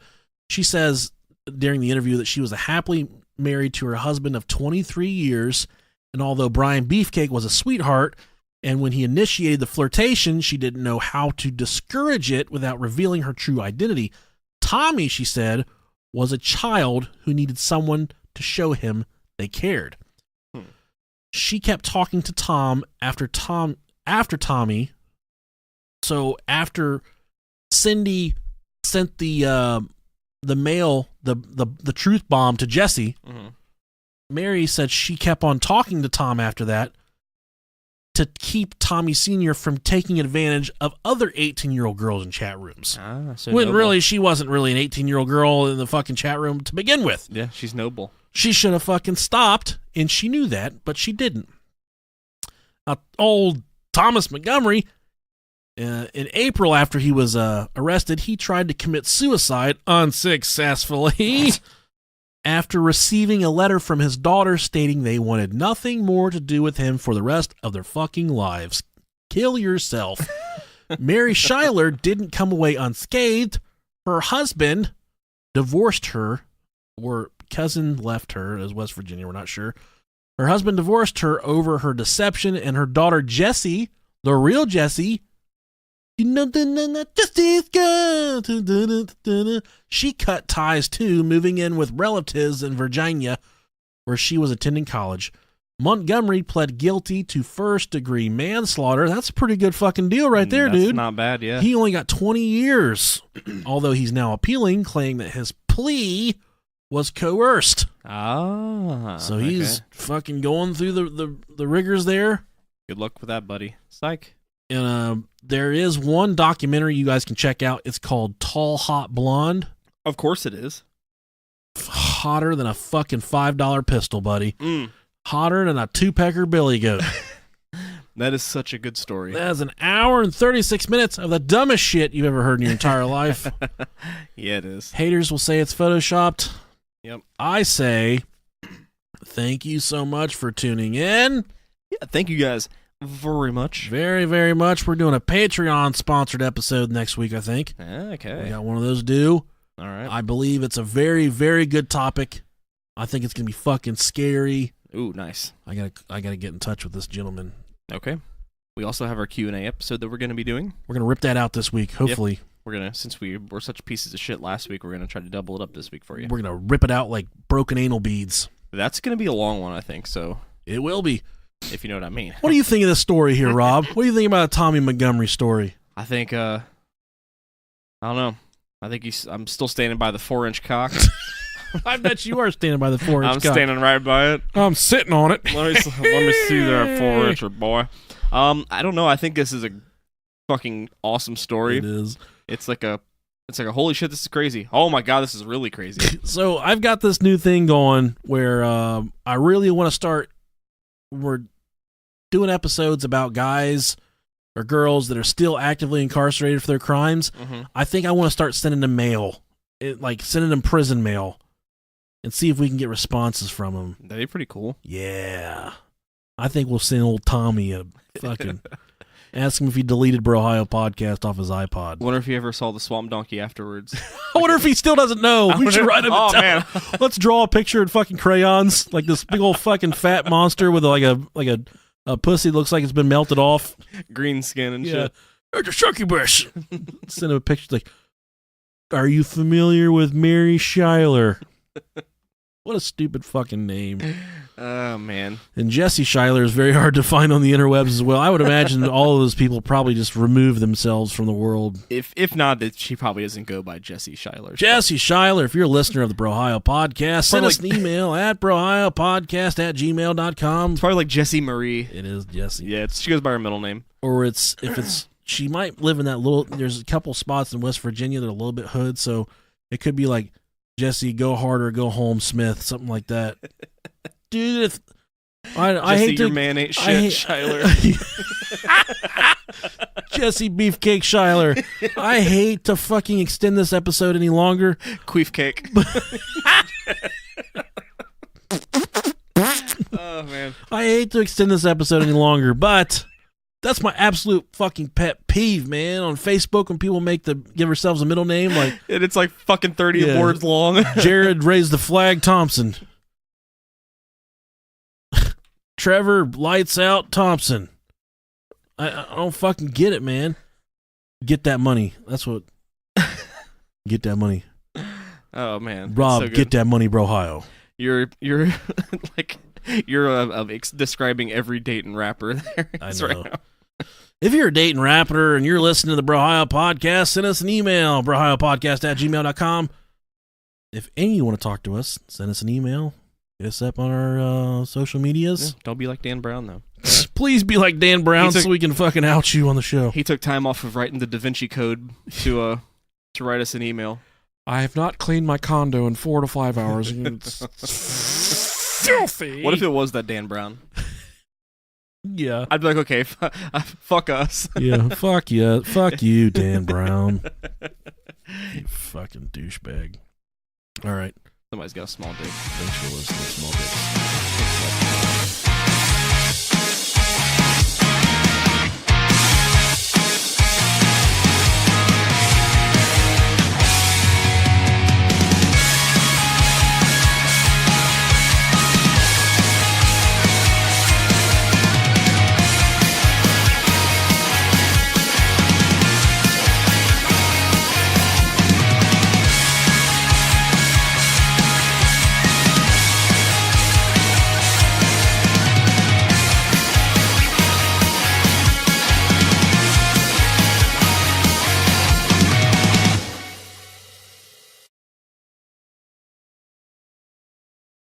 She says during the interview that she was happily married to her husband of 23 years. And although Brian Beefcake was a sweetheart, and when he initiated the flirtation, she didn't know how to discourage it without revealing her true identity. Tommy, she said, was a child who needed someone to show him they cared. she kept talking to Tom after Tommy. So after Cindy sent the mail, the truth bomb to Jesse, Mary said she kept on talking to Tom after that to keep Tommy Sr. from taking advantage of other 18-year-old girls in chat rooms. So When noble. really, she wasn't really an 18-year-old girl in the fucking chat room to begin with. Yeah, she's noble. She should have fucking stopped, and she knew that, but she didn't. Old Thomas Montgomery, in April after he was arrested, he tried to commit suicide unsuccessfully after receiving a letter from his daughter stating they wanted nothing more to do with him for the rest of their fucking lives. Kill yourself. Mary Schuyler didn't come away unscathed. Her husband divorced her, or cousin left her as West Virginia, we're not sure. Her husband divorced her over her deception, and her daughter Jessie, the real Jessie, she cut ties too, moving in with relatives in Virginia, where she was attending college. Montgomery pled guilty to first-degree manslaughter. That's a pretty good fucking deal right there, That's dude. not bad, yeah. He only got 20 years, although he's now appealing, claiming that his plea was coerced. So he's fucking going through the rigors there. Good luck with that, buddy. Psych. And there is one documentary you guys can check out. It's called TalHotBlond. Of course it is. Hotter than a fucking $5 pistol, buddy. Hotter than a two-pecker billy goat. That is such a good story. That's an hour and 36 minutes of the dumbest shit you've ever heard in your entire life. Yeah, it is. Haters will say it's photoshopped. Yep. I say thank you so much for tuning in. Yeah, thank you guys very much. Very, very much. We're doing a Patreon-sponsored episode next week, I think. Okay. We got one of those due. All right. I believe it's a very, very good topic. I think it's going to be fucking scary. Ooh, nice. I gotta get in touch with this gentleman. Okay. We also have our Q&A episode that we're going to be doing. We're going to rip that out this week, hopefully. We're going to, since we were such pieces of shit last week, we're going to try to double it up this week for you. We're going to rip it out like broken anal beads. That's going to be a long one, I think, so It will be. if you know what I mean. What do you think of this story here, Rob? What do you think about the Tommy Montgomery story? I think, I don't know. I think I'm still standing by the 4-inch cock. I bet you are standing by the 4-inch I'm cock. standing right by it. I'm sitting on it. Let me see that 4-incher, boy. I don't know. I think this is a fucking awesome story. It is. It's like a holy shit, this is crazy. Oh my god, this is really crazy. So I've got this new thing going where I really want to start. We're doing episodes about guys or girls that are still actively incarcerated for their crimes. I think I want to start sending them mail, like sending them prison mail, and see if we can get responses from them. That'd be pretty cool. Yeah, I think we'll send old Tommy a fucking ask him if he deleted Brohio podcast off his iPod. Wonder if he ever saw the swamp donkey afterwards. I wonder if he still doesn't know. We should write him a tell. Man. Let's draw a picture in fucking crayons, like this big old fucking fat monster with like a pussy that looks like it's been melted off. Green skin and Yeah, shit. it's a succubus. Send him a picture like, are you familiar with Mary Schuyler? What a stupid fucking name. Oh, man. And Jesse Schuyler is very hard to find on the interwebs as well. I would imagine that all of those people probably just remove themselves from the world. If not, that she probably doesn't go by Jesse Schuyler. Jesse Schuyler, if you're a listener of the Brohio podcast, send us an email at brohiopodcast@gmail.com. It's probably like Jessie Marie. It is Jesse. Yeah, she goes by her middle name. Or she might live in that little, there's a couple spots in West Virginia that are a little bit hood, so it could be like Jesse Go Hard or Go Home Smith, something like that. Dude, I hate your to, man ain't shit, Schuyler. Jesse Beefcake Schuyler. I hate to fucking extend this episode any longer. Queef cake. Oh, man. I hate to extend this episode any longer, but that's my absolute fucking pet peeve, man. On Facebook, when people give themselves a middle name, like And it's like fucking 30 words long. Jared Raised the Flag Thompson. Trevor Lights Out Thompson. I don't fucking get it, man. Get that money. That's what. Get that money. Oh, man. Rob, so good. get that money, Brohio. You're like You're describing every Dayton rapper there. I That's know. right now. If you're a Dayton rapper and you're listening to the Brohio Podcast, send us an email, brohiopodcast@gmail.com. If any of you want to talk to us, send us an email. Hit us up on our social medias. Yeah, don't be like Dan Brown, though. Please be like Dan Brown He took- so we can fucking out you on the show. He took time off of writing the Da Vinci Code to write us an email. I have not cleaned my condo in 4 to 5 hours. Filthy. What if it was that Dan Brown? Yeah. I'd be like, okay, fuck us. Yeah, fuck you. Fuck you, Dan Brown. You fucking douchebag. All right. Somebody's got a small dick. Thanks for listening, Small Dicks.